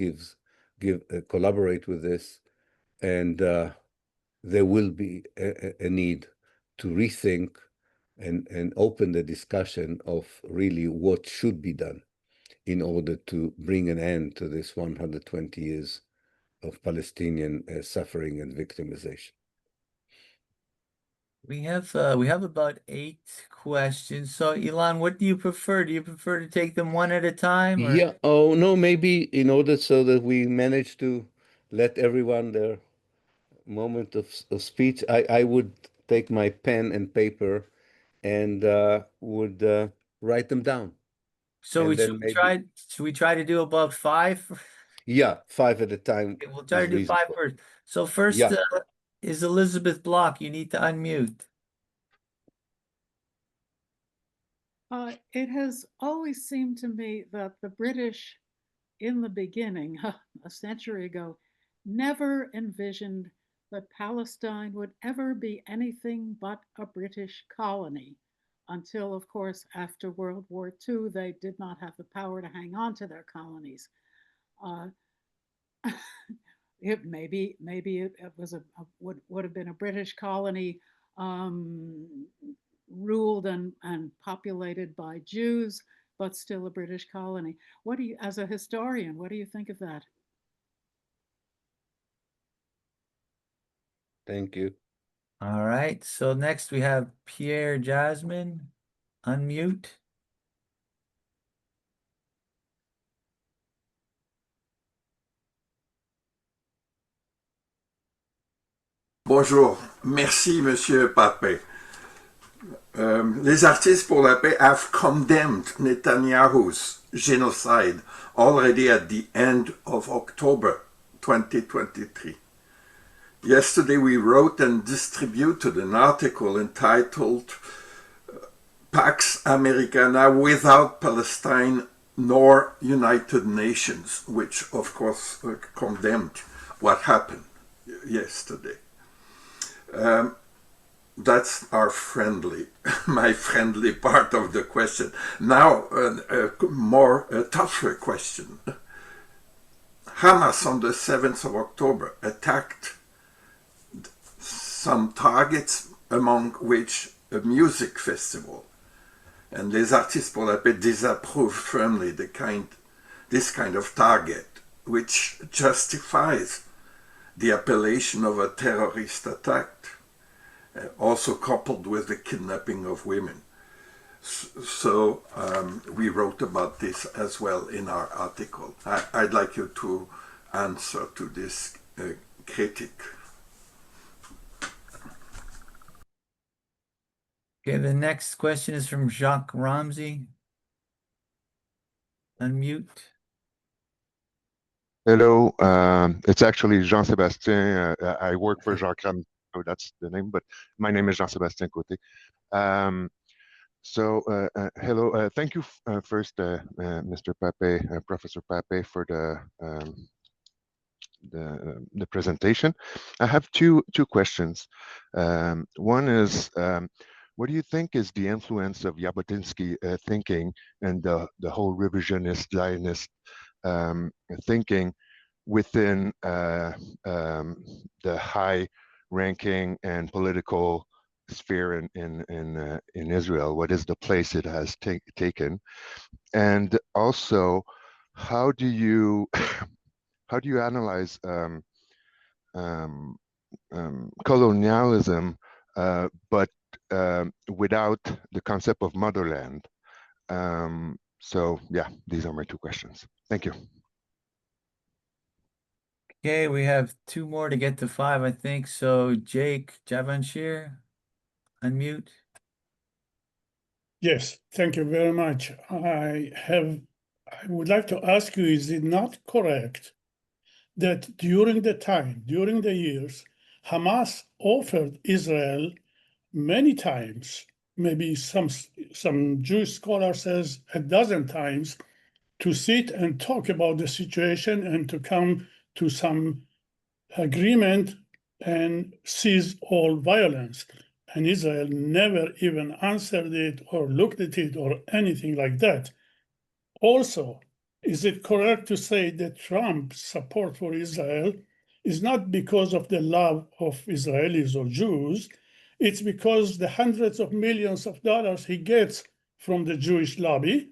collaborate with this, and there will be a need to rethink and open the discussion of really what should be done in order to bring an end to this 120 years of Palestinian suffering and victimization. We have about 8 questions. So Ilan, what do you prefer? Do you prefer to take them one at a time, or? Yeah, oh no, maybe in order so that we manage to let everyone their moment of speech, I would take my pen and paper and would write them down. So And then should we try to do about 5? Yeah, 5 at a time. Okay, we'll try to do 5 first. So first Yeah. is Elizabeth Block. You need to unmute. It has always seemed to me that the British, in the beginning, a century ago, never envisioned that Palestine would ever be anything but a British colony until, of course, after World War II, they did not have the power to hang on to their colonies. Maybe it was would have been a British colony ruled and populated by Jews, but still a British colony. What do you, as a historian, what do you think of that? Thank you. All right. So next we have Pierre Jasmine. Unmute. Bonjour, merci Monsieur Pappé. Les artistes pour la paix have condemned Netanyahu's genocide already at the end of October 2023. Yesterday we wrote and distributed an article entitled Pax Americana without Palestine nor United Nations, which of course condemned what happened yesterday. That's our my friendly part of the question. Now, a tougher question. Hamas on the 7th of October attacked some targets, among which a music festival. And Les Artistes pour la Paix disapprove firmly this kind of target, which justifies the appellation of a terrorist attack, also coupled with the kidnapping of women. So we wrote about this as well in our article. I'd like you to answer to this critique. Okay, the next question is from Jacques Ramsey. Unmute. Hello, it's actually Jean-Sébastien. I work for Jacques Ramsey, so that's the name, but my name is Jean-Sébastien Côté. Hello, thank you first, Mr. Pappé, Professor Pappé, for the presentation. I have two questions. One is, what do you think is the influence of Jabotinsky thinking and the whole revisionist, Zionist thinking within the high-ranking and political sphere in Israel? What is the place it has taken? And also, how do you analyze colonialism, but without the concept of motherland? So yeah, these are my two questions. Thank you. Okay, we have two more to get to five, I think. So Jake Javanshir, unmute. Yes, thank you very much. I would like to ask you, is it not correct that during the years, Hamas offered Israel many times, maybe some Jewish scholar says a dozen times, to sit and talk about the situation and to come to some agreement and cease all violence. And Israel never even answered it or looked at it or anything like that. Also, is it correct to say that Trump's support for Israel is not because of the love of Israelis or Jews? It's because the hundreds of millions of dollars he gets from the Jewish lobby.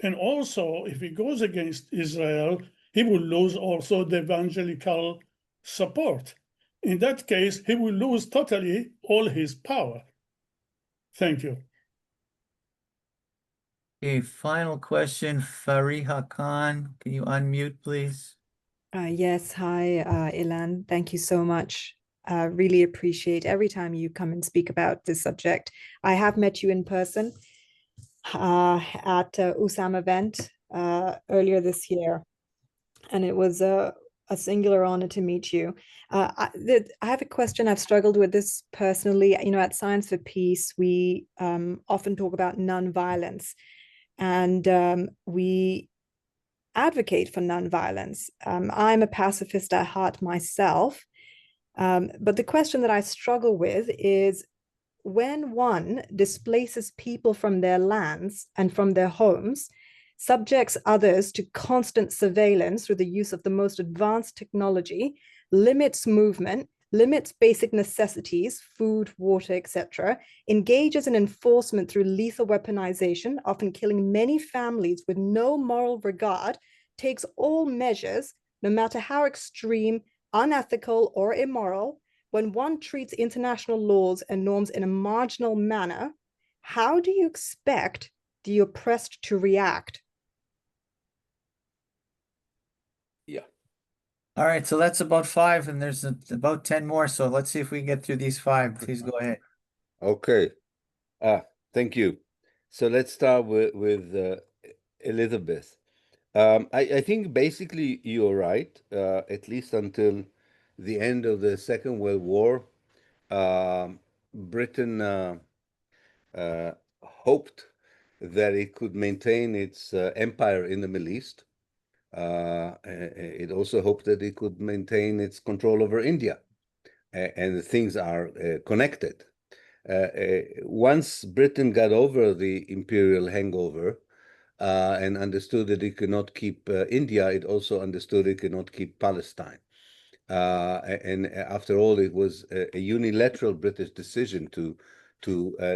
And also, if he goes against Israel, he will lose also the evangelical support. In that case, he will lose totally all his power. Thank you. Okay, final question, Fariha Khan. Can you unmute, please? Yes, hi, Ilan. Thank you so much. Really appreciate every time you come and speak about this subject. I have met you in person at USAM event earlier this year, and it was a singular honor to meet you. I have a question. I've struggled with this personally. You know, at Science for Peace, we often talk about nonviolence, and we advocate for nonviolence. I'm a pacifist at heart myself, but the question that I struggle with is when one displaces people from their lands and from their homes, subjects others to constant surveillance through the use of the most advanced technology, limits movement, limits basic necessities, food, water, etc., engages in enforcement through lethal weaponization, often killing many families with no moral regard, takes all measures, no matter how extreme, unethical, or immoral. When one treats international laws and norms in a marginal manner, how do you expect the oppressed to react? Yeah. All right, so that's about five, and there's about 10 more. So let's see if we can get through these five. Please go ahead. Okay. Thank you. So let's start with Elizabeth. I think basically you're right, at least until the end of the Second World War. Britain hoped that it could maintain its empire in the Middle East. It also hoped that it could maintain its control over India, and things are connected. Once Britain got over the imperial hangover and understood that it could not keep India, it also understood it could not keep Palestine. And after all, it was a unilateral British decision to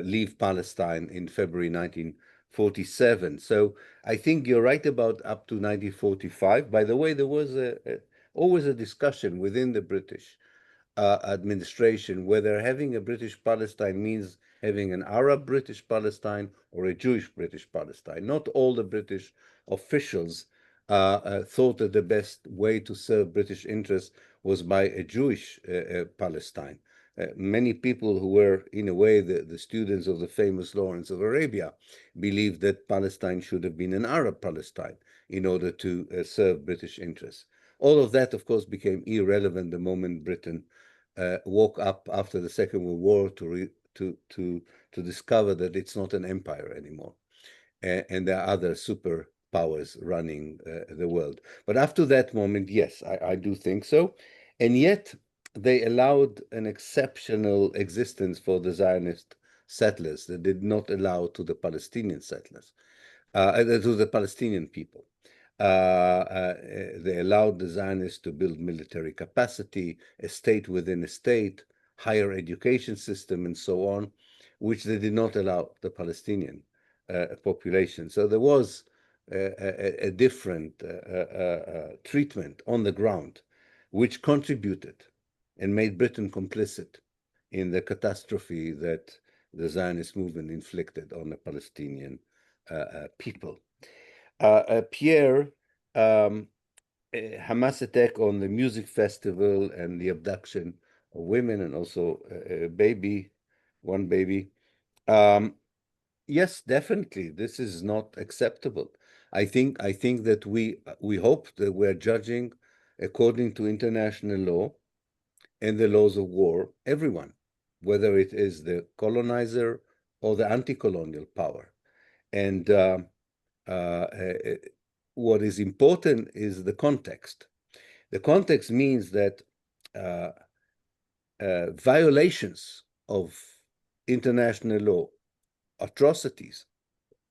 leave Palestine in February 1947. So I think you're right about up to 1945. By the way, there was always a discussion within the British administration whether having a British Palestine means having an Arab British Palestine or a Jewish British Palestine. Not all the British officials thought that the best way to serve British interests was by a Jewish Palestine. Many people who were, in a way, the students of the famous Lawrence of Arabia believed that Palestine should have been an Arab Palestine in order to serve British interests. All of that, of course, became irrelevant the moment Britain woke up after the Second World War to discover that it's not an empire anymore, and there are other superpowers running the world. But after that moment, yes, I do think so, and yet they allowed an exceptional existence for the Zionist settlers that did not allow to the Palestinian settlers, to the Palestinian people. They allowed the Zionists to build military capacity, a state within a state, higher education system, and so on, which they did not allow the Palestinian population. So there was a different treatment on the ground, which contributed and made Britain complicit in the catastrophe that the Zionist movement inflicted on the Palestinian people. Pierre, Hamas attack on the music festival and the abduction of women and also a baby, one baby. Yes, definitely, this is not acceptable. I think that we hope that we're judging according to international law and the laws of war, everyone, whether it is the colonizer or the anti-colonial power. And what is important is the context. The context means that violations of international law, atrocities,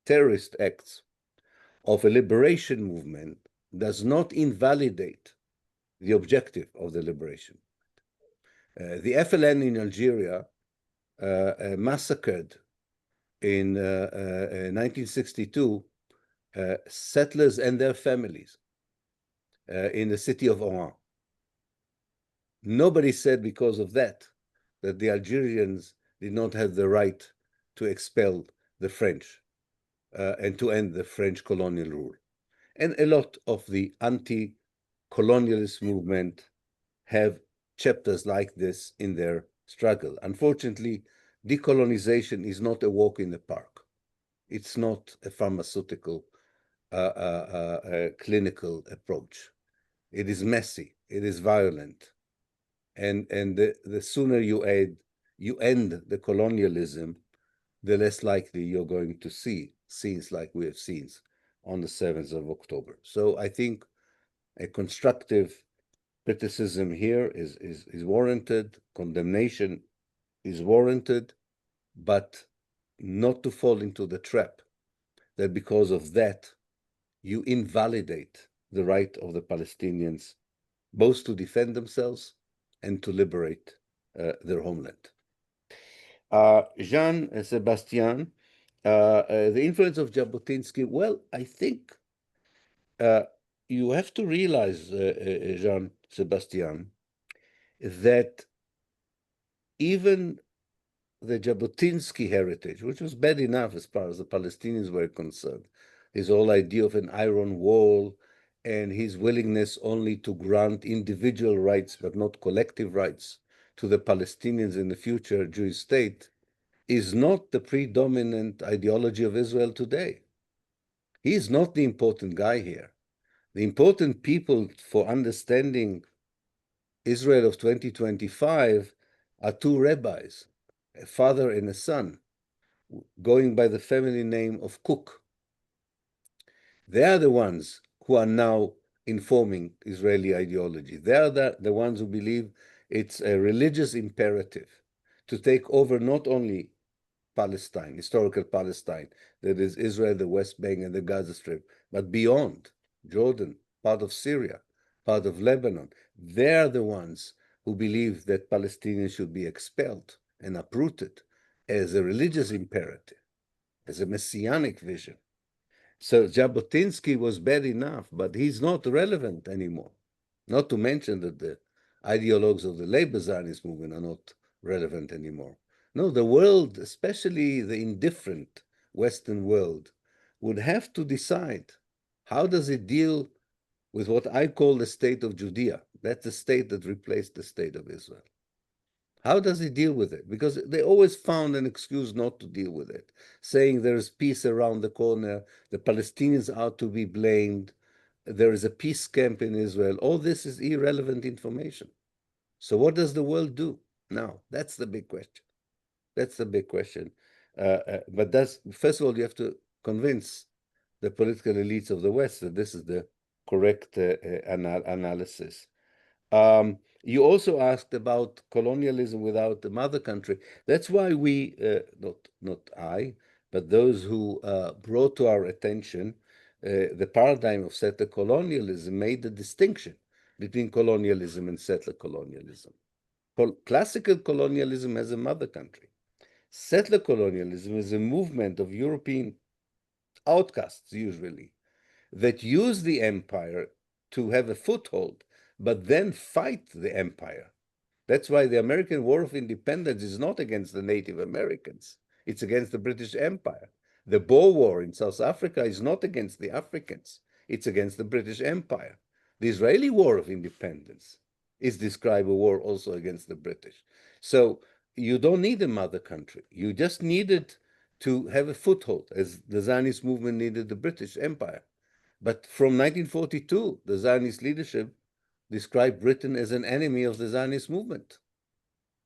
terrorist acts of a liberation movement does not invalidate the objective of the liberation. The FLN in Algeria massacred in 1962 settlers and their families in the city of Oran. Nobody said because of that the Algerians did not have the right to expel the French and to end the French colonial rule. And a lot of the anti-colonialist movement have chapters like this in their struggle. Unfortunately, decolonization is not a walk in the park. It's not a pharmaceutical, clinical approach. It is messy. It is violent. And the sooner you end the colonialism, the less likely you're going to see scenes like we have seen on the 7th of October. So I think a constructive criticism here is warranted, condemnation is warranted, but not to fall into the trap that because of that, you invalidate the right of the Palestinians both to defend themselves and to liberate their homeland. Jean Sebastian, the influence of Jabotinsky, well, I think you have to realize, Jean Sebastian, that even the Jabotinsky heritage, which was bad enough as far as the Palestinians were concerned, his whole idea of an iron wall and his willingness only to grant individual rights but not collective rights to the Palestinians in the future Jewish state, is not the predominant ideology of Israel today. He is not the important guy here. The important people for understanding Israel of 2025 are two rabbis, a father and a son, going by the family name of Cook. They are the ones who are now informing Israeli ideology. They are the ones who believe it's a religious imperative to take over not only Palestine, historical Palestine, that is Israel, the West Bank, and the Gaza Strip, but beyond, Jordan, part of Syria, part of Lebanon. They are the ones who believe that Palestinians should be expelled and uprooted as a religious imperative, as a messianic vision. So Jabotinsky was bad enough, but he's not relevant anymore. Not to mention that the ideologues of the labor Zionist movement are not relevant anymore. No, the world, especially the indifferent Western world, would have to decide how does it deal with what I call the state of Judea. That's the state that replaced the state of Israel. How does it deal with it? Because they always found an excuse not to deal with it, saying there is peace around the corner, the Palestinians are to be blamed, there is a peace camp in Israel. All this is irrelevant information. So what does the world do now? That's the big question. That's the big question. But first of all, you have to convince the political elites of the West that this is the correct analysis. You also asked about colonialism without the mother country. That's why we, not I, but those who brought to our attention the paradigm of settler colonialism made the distinction between colonialism and settler colonialism. Classical colonialism has a mother country. Settler colonialism is a movement of European outcasts, usually, that use the empire to have a foothold, but then fight the empire. That's why the American War of Independence is not against the Native Americans. It's against the British Empire. The Boer War in South Africa is not against the Africans. It's against the British Empire. The Israeli War of Independence is described a war also against the British. So you don't need a mother country. You just needed to have a foothold, as the Zionist movement needed the British Empire. But from 1942, the Zionist leadership described Britain as an enemy of the Zionist movement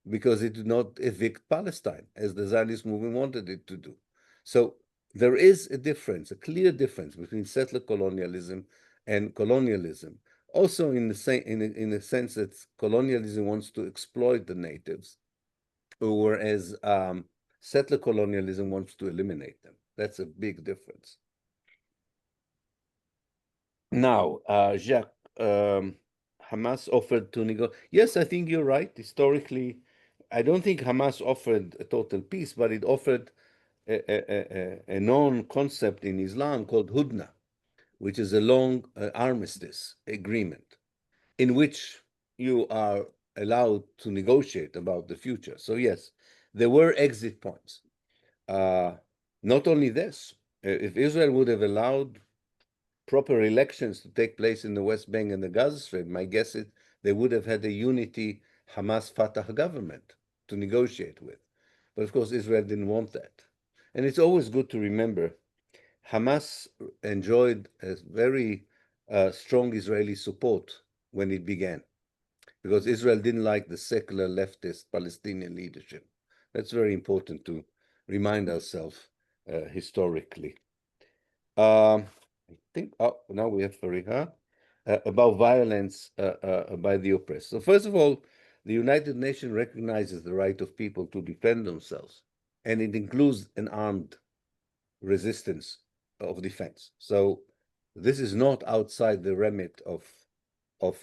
because it did not evict Palestine as the Zionist movement wanted it to do. So there is a difference, a clear difference between settler colonialism and colonialism. Also in the sense that colonialism wants to exploit the natives, whereas settler colonialism wants to eliminate them. That's a big difference. Now, Jacques, Hamas offered to negotiate. Yes, I think you're right. Historically, I don't think Hamas offered a total peace, but it offered a known concept in Islam called Hudna, which is a long armistice agreement in which you are allowed to negotiate about the future. So yes, there were exit points. Not only this, if Israel would have allowed proper elections to take place in the West Bank and the Gaza Strip, my guess is they would have had a unity Hamas-Fatah government to negotiate with. But of course, Israel didn't want that. And it's always good to remember, Hamas enjoyed a very strong Israeli support when it began, because Israel didn't like the secular leftist Palestinian leadership. That's very important to remind ourselves historically. I think, now we have Fariha about violence by the oppressed. So first of all, the United Nations recognizes the right of people to defend themselves, and it includes an armed resistance of defense. So this is not outside the remit of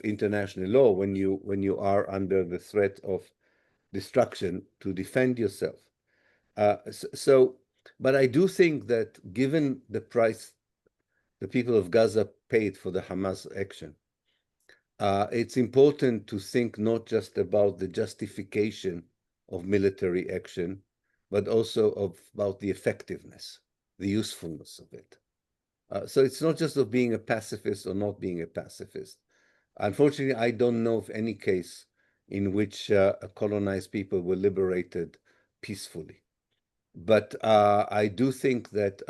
international law when you are under the threat of destruction to defend yourself. But I do think that given the price the people of Gaza paid for the Hamas action, it's important to think not just about the justification of military action, but also about the effectiveness, the usefulness of it. So it's not just of being a pacifist or not being a pacifist. Unfortunately, I don't know of any case in which colonized people were liberated peacefully. But I do think that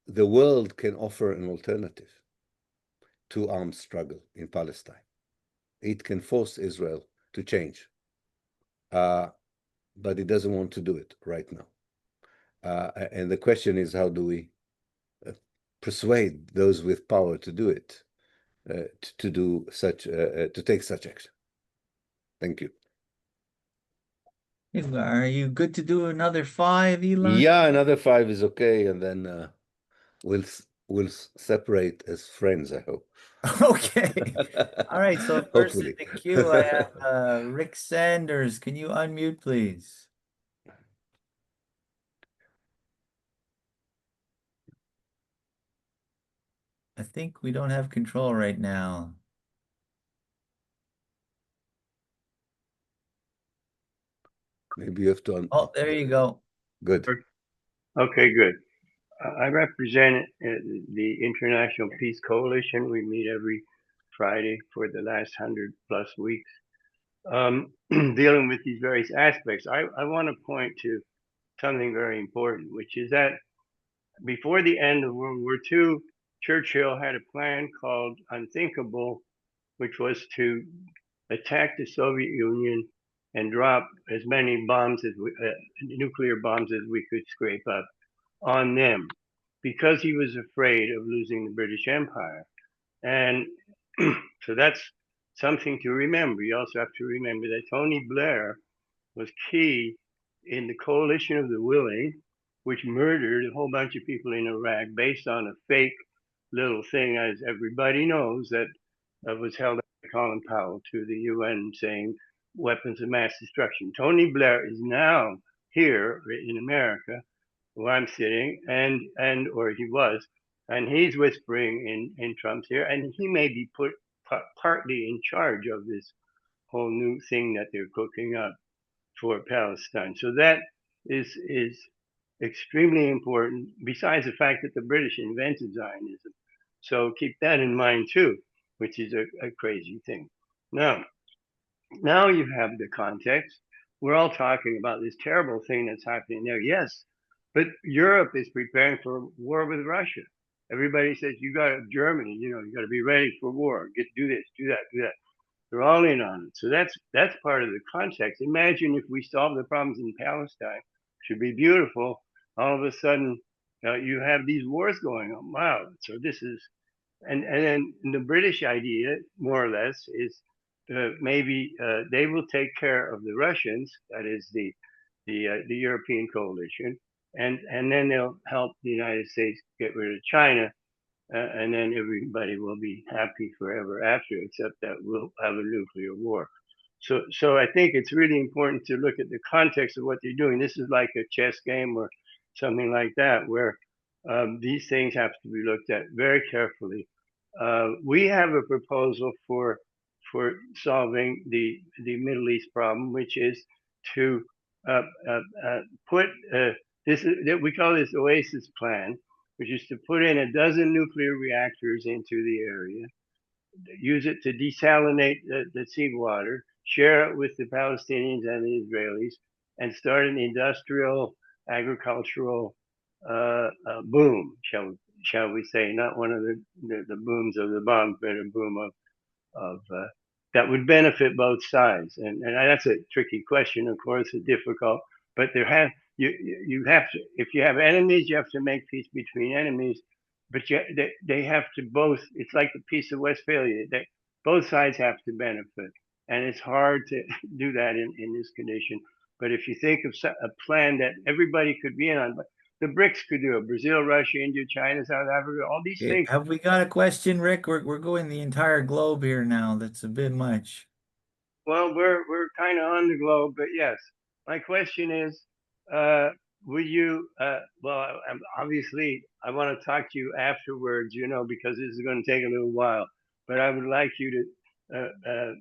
the world can offer an alternative to armed struggle in Palestine. It can force Israel to change, but it doesn't want to do it right now. And the question is, how do we persuade those with power to do it, to take such action? Thank you. Are you good to do another 5, Ilan? Yeah, another 5 is okay, and then we'll separate as friends, I hope. Okay. All right. So first in Hopefully. the queue, I have Rick Sanders. Can you unmute, please? I think we don't have control right now. Maybe you have to. Oh, there you go. Good. Okay, good. I represent the International Peace Coalition. We meet every Friday for the last 100+ weeks, dealing with these various aspects. I want to point to something very important, which is that before the end of World War II, Churchill had a plan called Unthinkable, which was to attack the Soviet Union and drop as many bombs as nuclear bombs as we could scrape up on them, because he was afraid of losing the British Empire. And so that's something to remember. You also have to remember that Tony Blair was key in the coalition of the willing which murdered a whole bunch of people in Iraq based on a fake little thing, as everybody knows, that was held up by Colin Powell to the UN saying weapons of mass destruction. Tony Blair is now here in America, where I'm sitting, or he was, and he's whispering in Trump's ear, and he may be put partly in charge of this whole new thing that they're cooking up for Palestine. So that is extremely important, besides the fact that the British invented Zionism. So keep that in mind too, which is a crazy thing. Now you have the context. We're all talking about this terrible thing that's happening there. Yes, but Europe is preparing for war with Russia. Everybody says, Germany, you got to be ready for war. Do this, do that, do that. They're all in on it. So that's part of the context. Imagine if we solve the problems in Palestine. Should be beautiful. All of a sudden, you have these wars going on. Wow. So this is, and then the British idea, more or less, is maybe they will take care of the Russians. That is the European coalition, and then they'll help the United States get rid of China. And then everybody will be happy forever after, except that we'll have a nuclear war. So I think it's really important to look at the context of what they're doing. This is like a chess game or something like that, where these things have to be looked at very carefully. We have a proposal for solving the Middle East problem, which is to put we call this Oasis Plan, which is to put in 12 nuclear reactors into the area, use it to desalinate the seawater, share it with the Palestinians and the Israelis, and start an industrial, agricultural boom, shall we say, not one of the booms of the bomb, but a boom of that would benefit both sides. And that's a tricky question, of course, it's difficult, but you have to, if you have enemies, you have to make peace between enemies, but they have to both, it's like the Peace of Westphalia, both sides have to benefit. And it's hard to do that in this condition. But if you think of a plan that everybody could be in on, but the BRICS could do it, Brazil, Russia, India, China, South Africa, all these things. Have we got a question, Rick? We're going the entire globe here now. That's a bit much. Well, we're kind of on the globe, but yes. My question is, would you, well, obviously, I want to talk to you afterwards, because this is going to take a little while, but I would like you to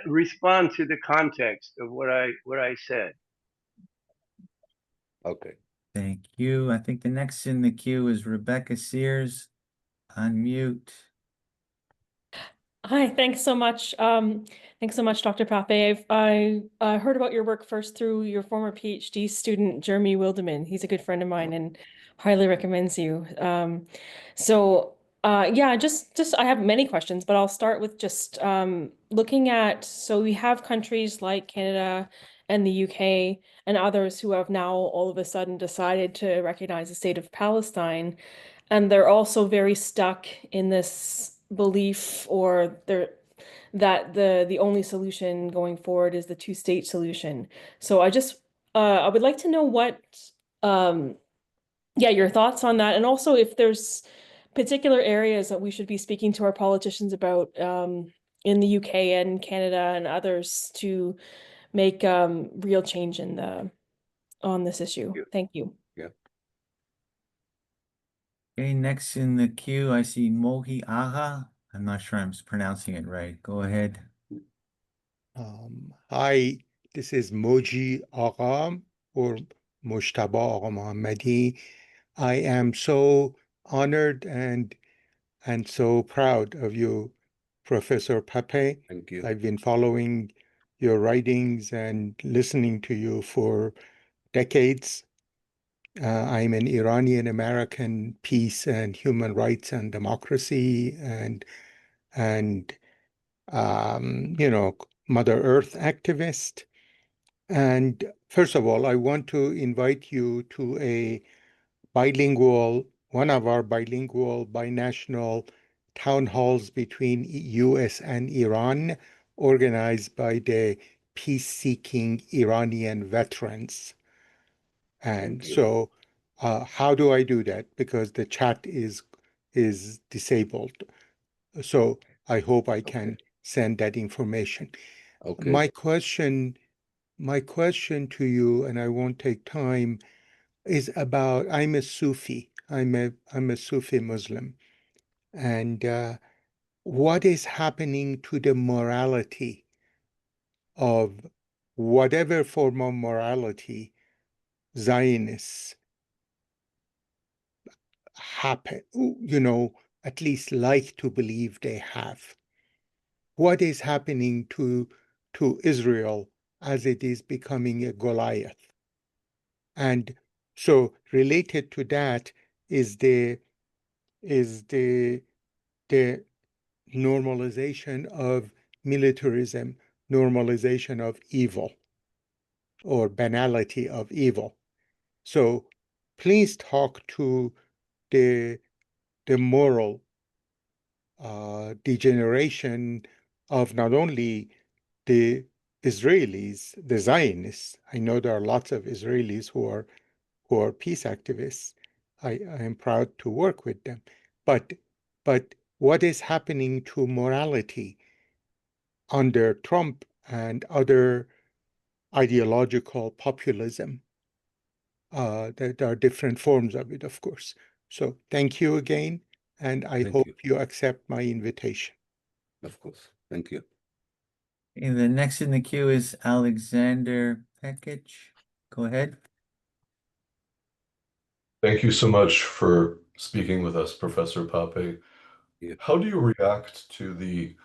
respond to the context of what I said. Okay. Thank you. I think the next in the queue is Rebecca Sears. Unmute. Hi, thanks so much. Thanks so much, Dr. Pappé. I heard about your work first through your former PhD student, Jeremy Wildeman. He's a good friend of mine and highly recommends you. Yeah, just I have many questions, but I'll start with just looking at, so we have countries like Canada and the UK and others who have now all of a sudden decided to recognize the state of Palestine. And they're also very stuck in this belief that the only solution going forward is the two-state solution. So I would like to know what, your thoughts on that. And also if there's particular areas that we should be speaking to our politicians about in the UK and Canada and others to make real change on this issue. Thank you. Yeah. Okay, next in the queue, I see Mohi Agha. I'm not sure I'm pronouncing it right. Go ahead. Hi, this is Moji Agha or Mushtaba Agha Mohammadi. I am so honored and so proud of you, Professor Pappé. Thank you. I've been following your writings and listening to you for decades. I'm an Iranian American peace and human rights and democracy and Mother Earth activist. And first of all, I want to invite you to one of our bilingual, binational town halls between US and Iran, organized by the peace-seeking Iranian veterans. And so How do I do that? Because the chat is disabled. So I hope I can send that information. Okay. My question to you, and I won't take time, is about, I'm a Sufi. I'm a Sufi Muslim. And what is happening to the morality of whatever form of morality Zionists at least like to believe they have? What is happening to Israel as it is becoming a Goliath? And so related to that is the normalization of militarism, normalization of evil, or banality of evil. So please talk to the moral degeneration of not only the Israelis, the Zionists. I know there are lots of Israelis who are peace activists. I am proud to work with them. But what is happening to morality under Trump and other ideological populism? There are different forms of it, of course. So thank you again, and I hope you accept my invitation. Of course. Thank you. And the next in the queue is Alexander Pekic. Go ahead. Thank you so much for speaking with us, Professor Pappé. Yeah. How do you react to the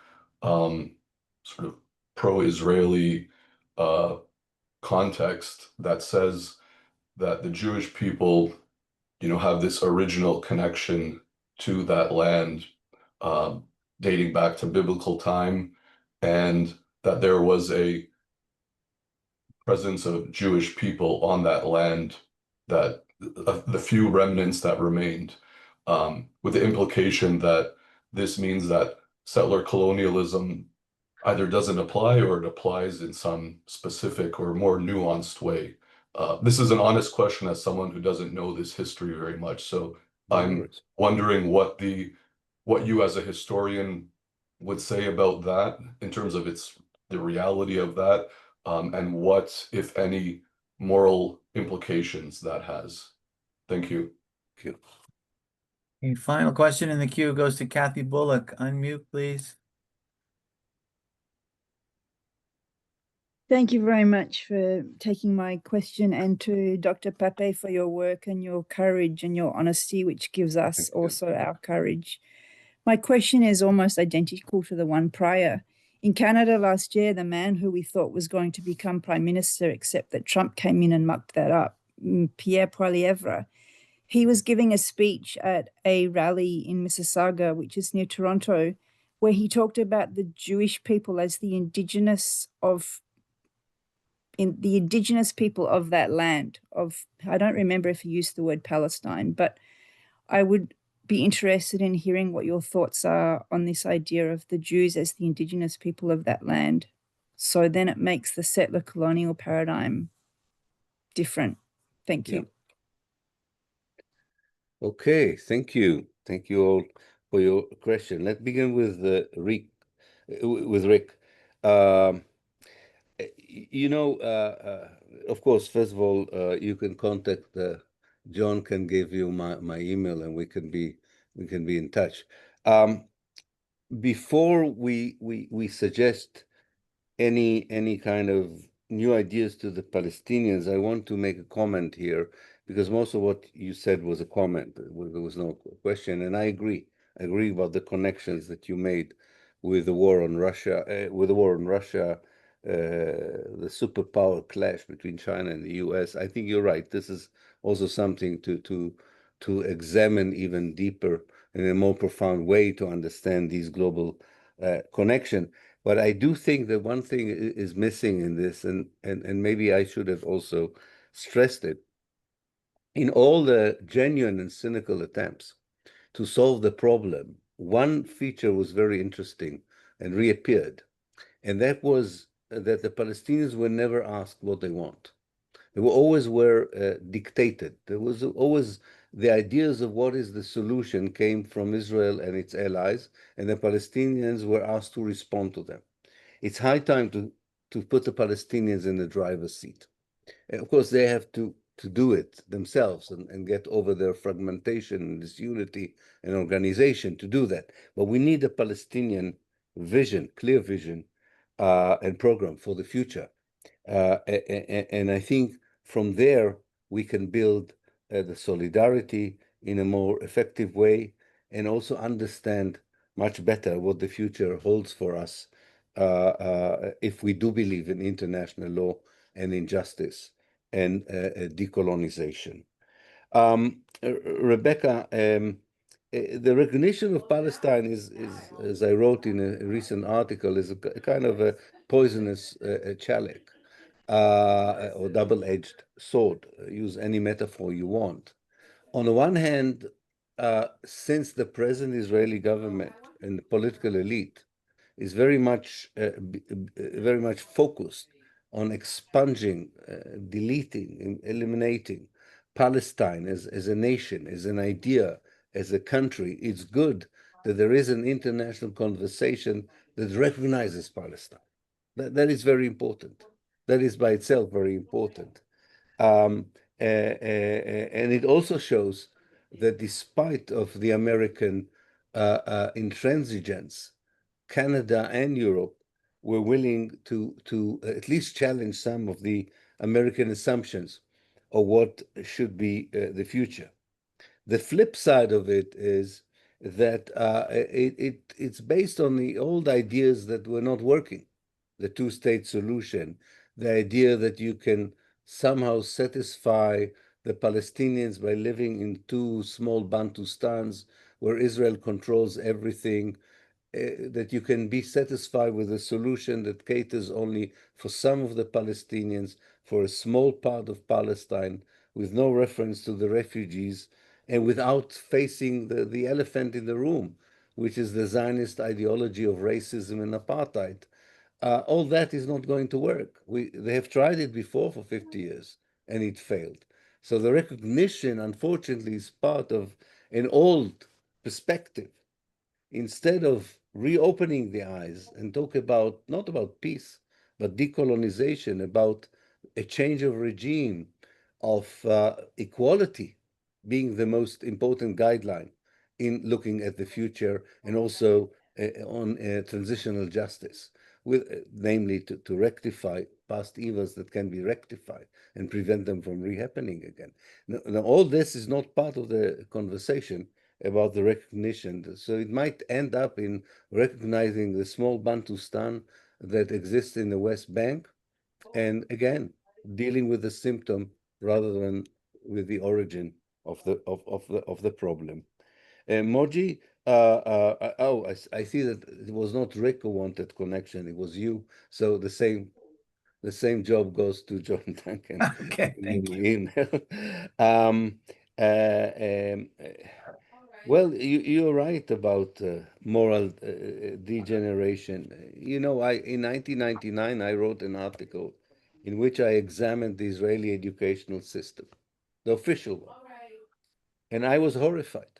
sort of pro-Israeli context that says that the Jewish people, have this original connection to that land dating back to biblical time, and that there was a presence of Jewish people on that land, that the few remnants that remained, with the implication that this means that settler colonialism either doesn't apply or it applies in some specific or more nuanced way. This is an honest question as someone who doesn't know this history very much. So I'm wondering what you as a historian would say about that in terms of the reality of that, and what, if any, moral implications that has. Thank you. Thank you. A final question in the queue goes to Kathy Bullock. Unmute, please. Thank you very much for taking my question, and to Dr. Pappé for your work and your courage and your honesty, which gives us also our courage. My question is almost identical to the one prior. In Canada last year, the man who we thought was going to become Prime Minister, except that Trump came in and mucked that up, Pierre Poilievre, he was giving a speech at a rally in Mississauga, which is near Toronto, where he talked about the Jewish people as the indigenous people of that land. I don't remember if he used the word Palestine, but I would be interested in hearing what your thoughts are on this idea of the Jews as the indigenous people of that land. So then it makes the settler colonial paradigm different. Thank you. Okay, thank you. Thank you all for your question. Let's begin with Rick. Of course, first of all, you can contact John can give you my email, and we can be in touch. Before we suggest any kind of new ideas to the Palestinians, I want to make a comment here, because most of what you said was a comment. There was no question, and I agree. I agree about the connections that you made with the war on Russia, the superpower clash between China and the US. I think you're right. This is also something to examine even deeper in a more profound way to understand these global connection. But I do think that one thing is missing in this, and maybe I should have also stressed it. In all the genuine and cynical attempts to solve the problem, one feature was very interesting and reappeared, and that was that the Palestinians were never asked what they want. They were dictated. There was always the ideas of what is the solution came from Israel and its allies, and the Palestinians were asked to respond to them. It's high time to put the Palestinians in the driver's seat. And of course, they have to do it themselves and get over their fragmentation and disunity and organization to do that. But we need a Palestinian vision, clear vision, and program for the future. And I think from there, we can build the solidarity in a more effective way and also understand much better what the future holds for us if we do believe in international law and in justice and decolonization. Rebecca, the recognition of Palestine is, as I wrote in a recent article, is a kind of a poisonous chalice or double-edged sword. Use any metaphor you want. On the one hand, since the present Israeli government and the political elite is very much focused on expunging, deleting, and eliminating Palestine as a nation, as an idea, as a country, it's good that there is an international conversation that recognizes Palestine. That is very important. That is by itself very important. And it also shows that despite of the American intransigence, Canada and Europe were willing to at least challenge some of the American assumptions of what should be the future. The flip side of it is that it's based on the old ideas that were not working. The two-state solution, the idea that you can somehow satisfy the Palestinians by living in two small Bantustans where Israel controls everything, that you can be satisfied with a solution that caters only for some of the Palestinians, for a small part of Palestine, with no reference to the refugees, and without facing the elephant in the room, which is the Zionist ideology of racism and apartheid. All that is not going to work. They have tried it before for 50 years, and it failed. So the recognition, unfortunately, is part of an old perspective. Instead of reopening the eyes and talk about, not about peace, but decolonization, about a change of regime, of equality being the most important guideline in looking at the future, and also on transitional justice, with namely to rectify past evils that can be rectified and prevent them from rehappening again. Now, all this is not part of the conversation about the recognition. So it might end up in recognizing the small Bantustan that exists in the West Bank, and again, dealing with the symptom rather than with the origin of the problem. Moji, I see that it was not Rick who wanted connection; it was you. So the same job goes to John Duncan. Okay, thank you. Email. Well, you're right about moral degeneration. You know, in 1999, I wrote an article in which I examined the Israeli educational system, the official one. And I was horrified.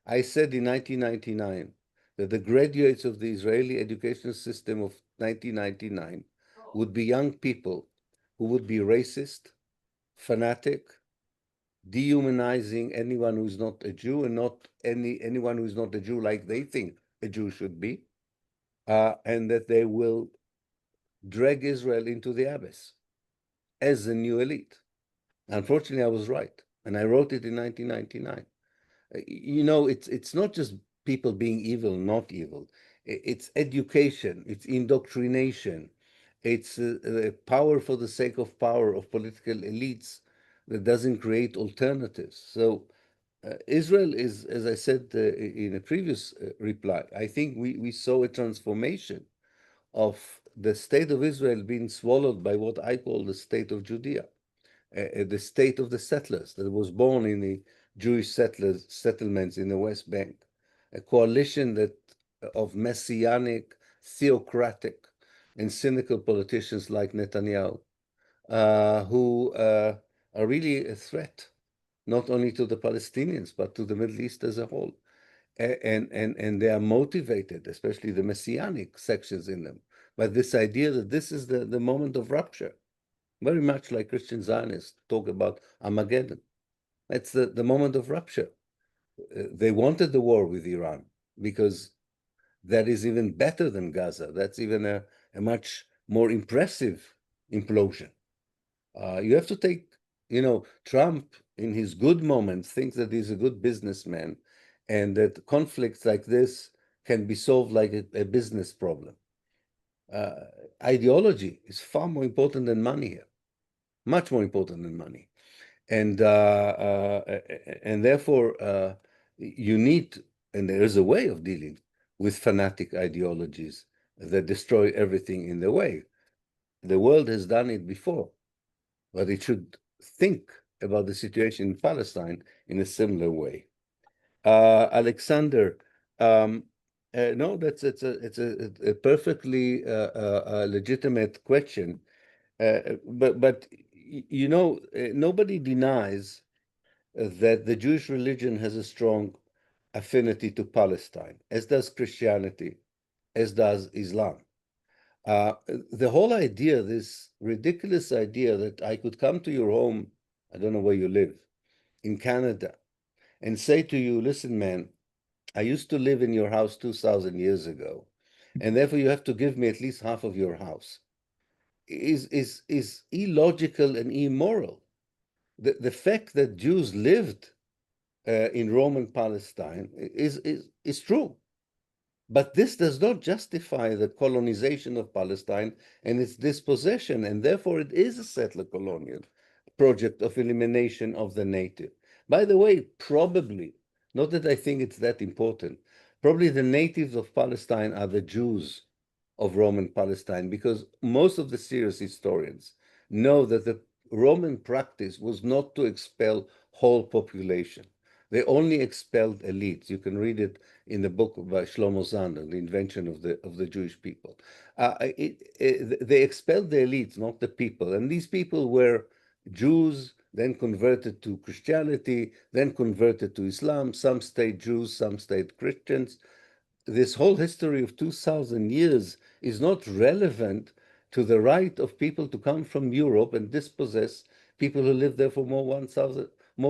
I said in 1999 that the graduates of the Israeli educational system of 1999 would be young people who would be racist, fanatic, dehumanizing anyone who's not a Jew, and not anyone who's not a Jew like they think a Jew should be, and that they will drag Israel into the abyss as a new elite. Unfortunately, I was right, and I wrote it in 1999. You know, it's not just people being evil, not evil. It's education, it's indoctrination, it's power for the sake of power of political elites that doesn't create alternatives. So Israel is, as I said in a previous reply, I think we saw a transformation of the state of Israel being swallowed by what I call the state of Judea, the state of the settlers that was born in the Jewish settlements in the West Bank, a coalition of messianic, theocratic, and cynical politicians like Netanyahu, who are really a threat, not only to the Palestinians, but to the Middle East as a whole. And they are motivated, especially the messianic sections in them, by this idea that this is the moment of rupture, very much like Christian Zionists talk about Armageddon. That's the moment of rupture. They wanted the war with Iran because that is even better than Gaza. That's even a much more impressive implosion. You have to take, Trump in his good moments thinks that he's a good businessman and that conflicts like this can be solved like a business problem. Ideology is far more important than money here, much more important than money. And therefore, you need, and there is a way of dealing with fanatic ideologies that destroy everything in the way. The world has done it before, but it should think about the situation in Palestine in a similar way. Alexander, no, it's a perfectly legitimate question, but nobody denies that the Jewish religion has a strong affinity to Palestine, as does Christianity, as does Islam. The whole idea, this ridiculous idea that I could come to your home, I don't know where you live, in Canada, and say to you, listen, man, I used to live in your house 2,000 years ago, and therefore you have to give me at least half of your house, is illogical and immoral. The fact that Jews lived in Roman Palestine is true. But this does not justify the colonization of Palestine and its dispossession, and therefore it is a settler colonial project of elimination of the native. By the way, probably, not that I think it's that important, probably the natives of Palestine are the Jews of Roman Palestine, because most of the serious historians know that the Roman practice was not to expel whole population. They only expelled elites. You can read it in the book by Shlomo Zander, The Invention of the Jewish People. They expelled the elites, not the people. And these people were Jews, then converted to Christianity, then converted to Islam. Some stayed Jews, some stayed Christians. This whole history of 2,000 years is not relevant to the right of people to come from Europe and dispossess people who lived there for more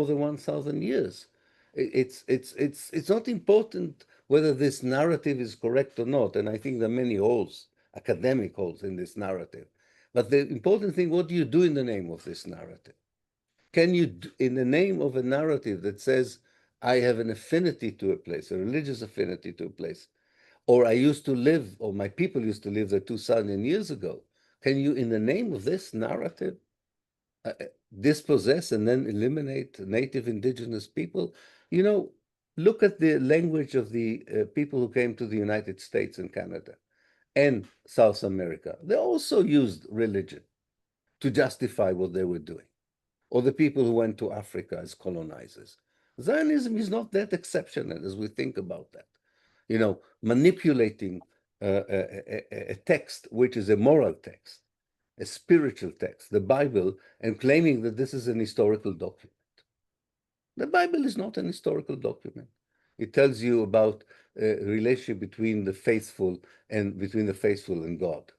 than 1,000 years. It's not important whether this narrative is correct or not, and I think there are many holes, academic holes in this narrative. But the important thing, what do you do in the name of this narrative? Can you, in the name of a narrative that says, I have an affinity to a place, a religious affinity to a place, or I used to live, or my people used to live there 2,000 years ago, can you, in the name of this narrative, dispossess and then eliminate native indigenous people? Look at the language of the people who came to the United States and Canada and South America. They also used religion to justify what they were doing. Or the people who went to Africa as colonizers. Zionism is not that exceptional as we think about that. Manipulating a text which is a moral text, a spiritual text, the Bible, and claiming that this is an historical document. The Bible is not an historical document. It tells you about a relationship between the faithful and God.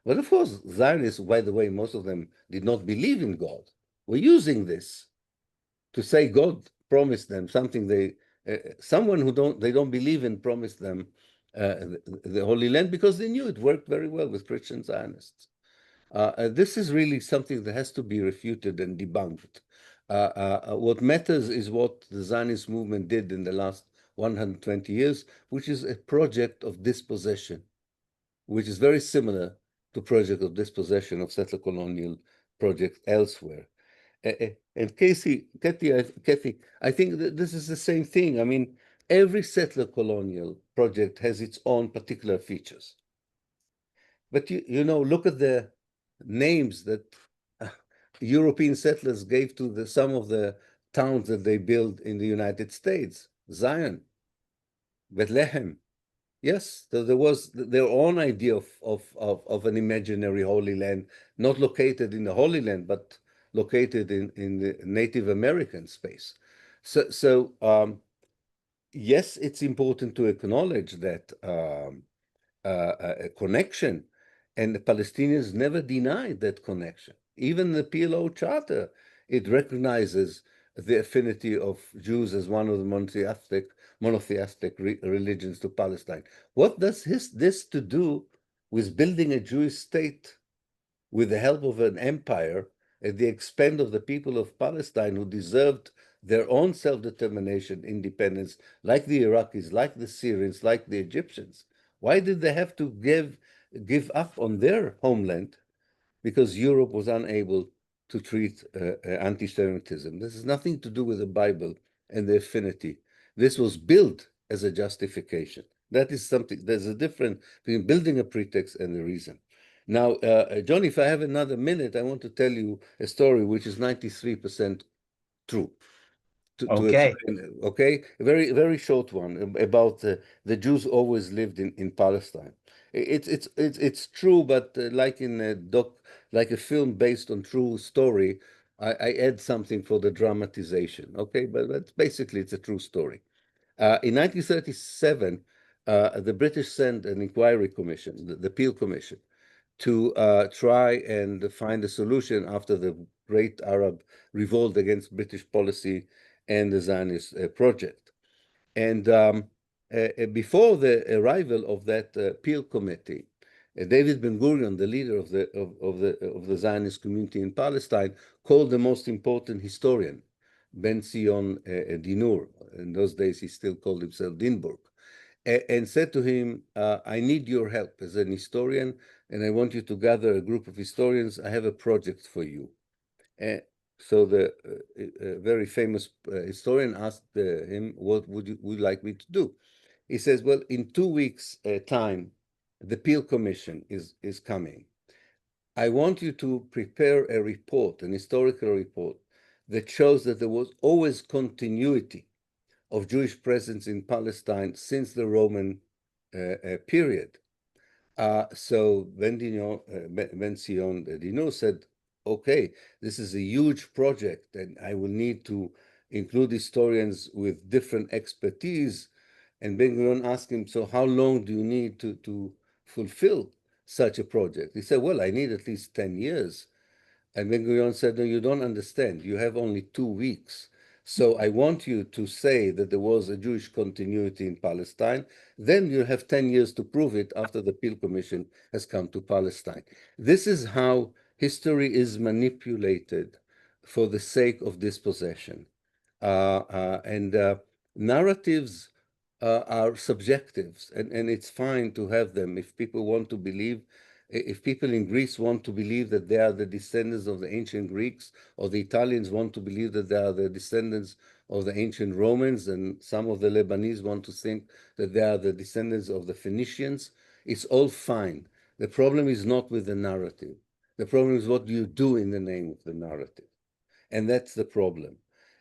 But of course, Zionists, by the way, most of them did not believe in God. We're using this to say God promised them something someone they don't believe in promised them the Holy Land because they knew it worked very well with Christian Zionists. This is really something that has to be refuted and debunked. What matters is what the Zionist movement did in the last 120 years, which is a project of dispossession, which is very similar to project of dispossession of settler colonial projects elsewhere. And Kathy, I think that this is the same thing. I mean, every settler colonial project has its own particular features. But look at the names that European settlers gave to some of the towns that they built in the United States: Zion, Bethlehem, Yes, there was their own idea of an imaginary Holy Land, not located in the Holy Land, but located in the Native American space. So yes, it's important to acknowledge that a connection, and the Palestinians never denied that connection. Even the PLO Charter, it recognizes the affinity of Jews as one of the monotheistic religions to Palestine. What does this to do with building a Jewish state with the help of an empire at the expense of the people of Palestine who deserved their own self-determination, independence, like the Iraqis, like the Syrians, like the Egyptians? Why did they have to give up on their homeland? Because Europe was unable to treat anti-Semitism. This has nothing to do with the Bible and the affinity. This was built as a justification. That is something, there's a difference between building a pretext and the reason. Now, John, if I have another minute, I want to tell you a story which is 93% true. Okay. Okay, a very short one about the Jews always lived in Palestine. It's true, but like in a like a film based on true story, I add something for the dramatization. Okay, but basically it's a true story. In 1937, the British sent an inquiry commission, the Peel Commission, to try and find a solution after the great Arab revolt against British policy and the Zionist project. And before the arrival of that Peel Committee, David Ben-Gurion, the leader of the Zionist community in Palestine, called the most important historian, Ben Zion Dinur. In those days, he still called himself Dinburg, and said to him, I need your help as an historian, and I want you to gather a group of historians. I have a project for you. So the very famous historian asked him, what would you like me to do? He says, well, in 2 weeks' time, the Peel Commission is coming. I want you to prepare a report, an historical report, that shows that there was always continuity of Jewish presence in Palestine since the Roman period. So Ben Zion Dinur said, okay, this is a huge project, and I will need to include historians with different expertise. And Ben-Gurion asked him, so how long do you need to fulfill such a project? He said, well, I need at least 10 years. And Ben-Gurion said, no, you don't understand. You have only 2 weeks. So I want you to say that there was a Jewish continuity in Palestine. Then you have 10 years to prove it after the Peel Commission has come to Palestine. This is how history is manipulated for the sake of dispossession. Narratives are subjectives, and it's fine to have them if people want to believe. If people in Greece want to believe that they are the descendants of the ancient Greeks, or the Italians want to believe that they are the descendants of the ancient Romans, and some of the Lebanese want to think that they are the descendants of the Phoenicians, it's all fine. The problem is not with the narrative. The problem is what do you do in the name of the narrative. And that's the problem.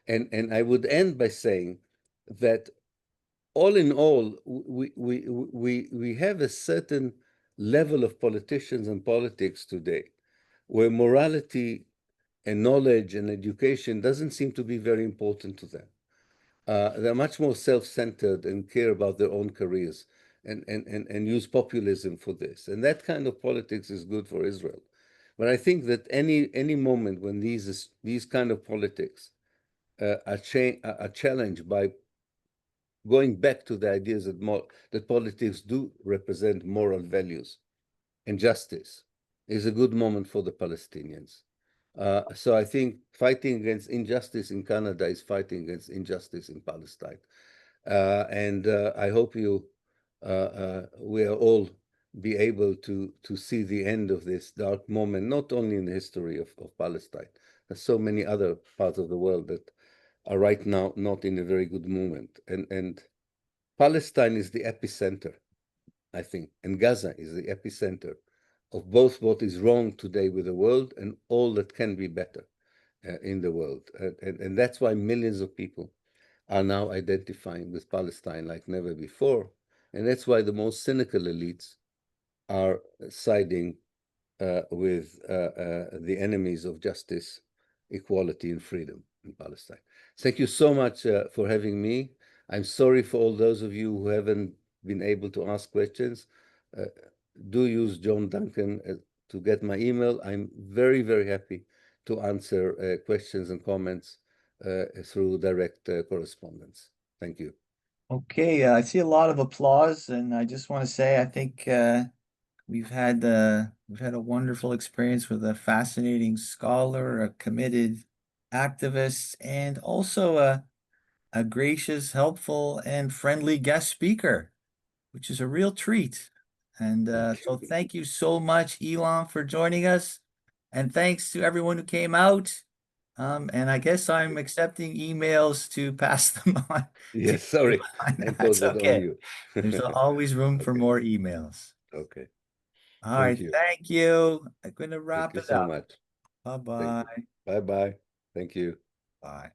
And I would end by saying that all in all, we have a certain level of politicians and politics today where morality and knowledge and education doesn't seem to be very important to them. They're much more self-centered and care about their own careers and use populism for this. And that kind of politics is good for Israel. But I think that any moment when these kind of politics are challenged by going back to the ideas that politics do represent moral values and justice is a good moment for the Palestinians. So I think fighting against injustice in Canada is fighting against injustice in Palestine. I hope we are all be able to see the end of this dark moment, not only in the history of Palestine. There's so many other parts of the world that are right now not in a very good moment. And Palestine is the epicenter, I think, and Gaza is the epicenter of both what is wrong today with the world and all that can be better in the world. And that's why millions of people are now identifying with Palestine like never before. And that's why the most cynical elites are siding with the enemies of justice, equality, and freedom in Palestine. Thank you so much for having me. I'm sorry for all those of you who haven't been able to ask questions. Do use John Duncan to get my email. I'm very, very happy to answer questions and comments through direct correspondence. Thank you. Okay, I see a lot of applause, and I just want to say I think we've had a wonderful experience with a fascinating scholar, a committed activist, and also a gracious, helpful, and friendly guest speaker, which is a real treat. And so thank you so much, Ilan, for joining us. And thanks to everyone who came out. And I guess I'm accepting emails to pass them on. Yes, sorry. That's On okay. you. There's always room for more emails. Okay. All right. Thank you. I'm going to wrap Thank you it so up. much. Bye-bye. Bye-bye. Thank you. Bye.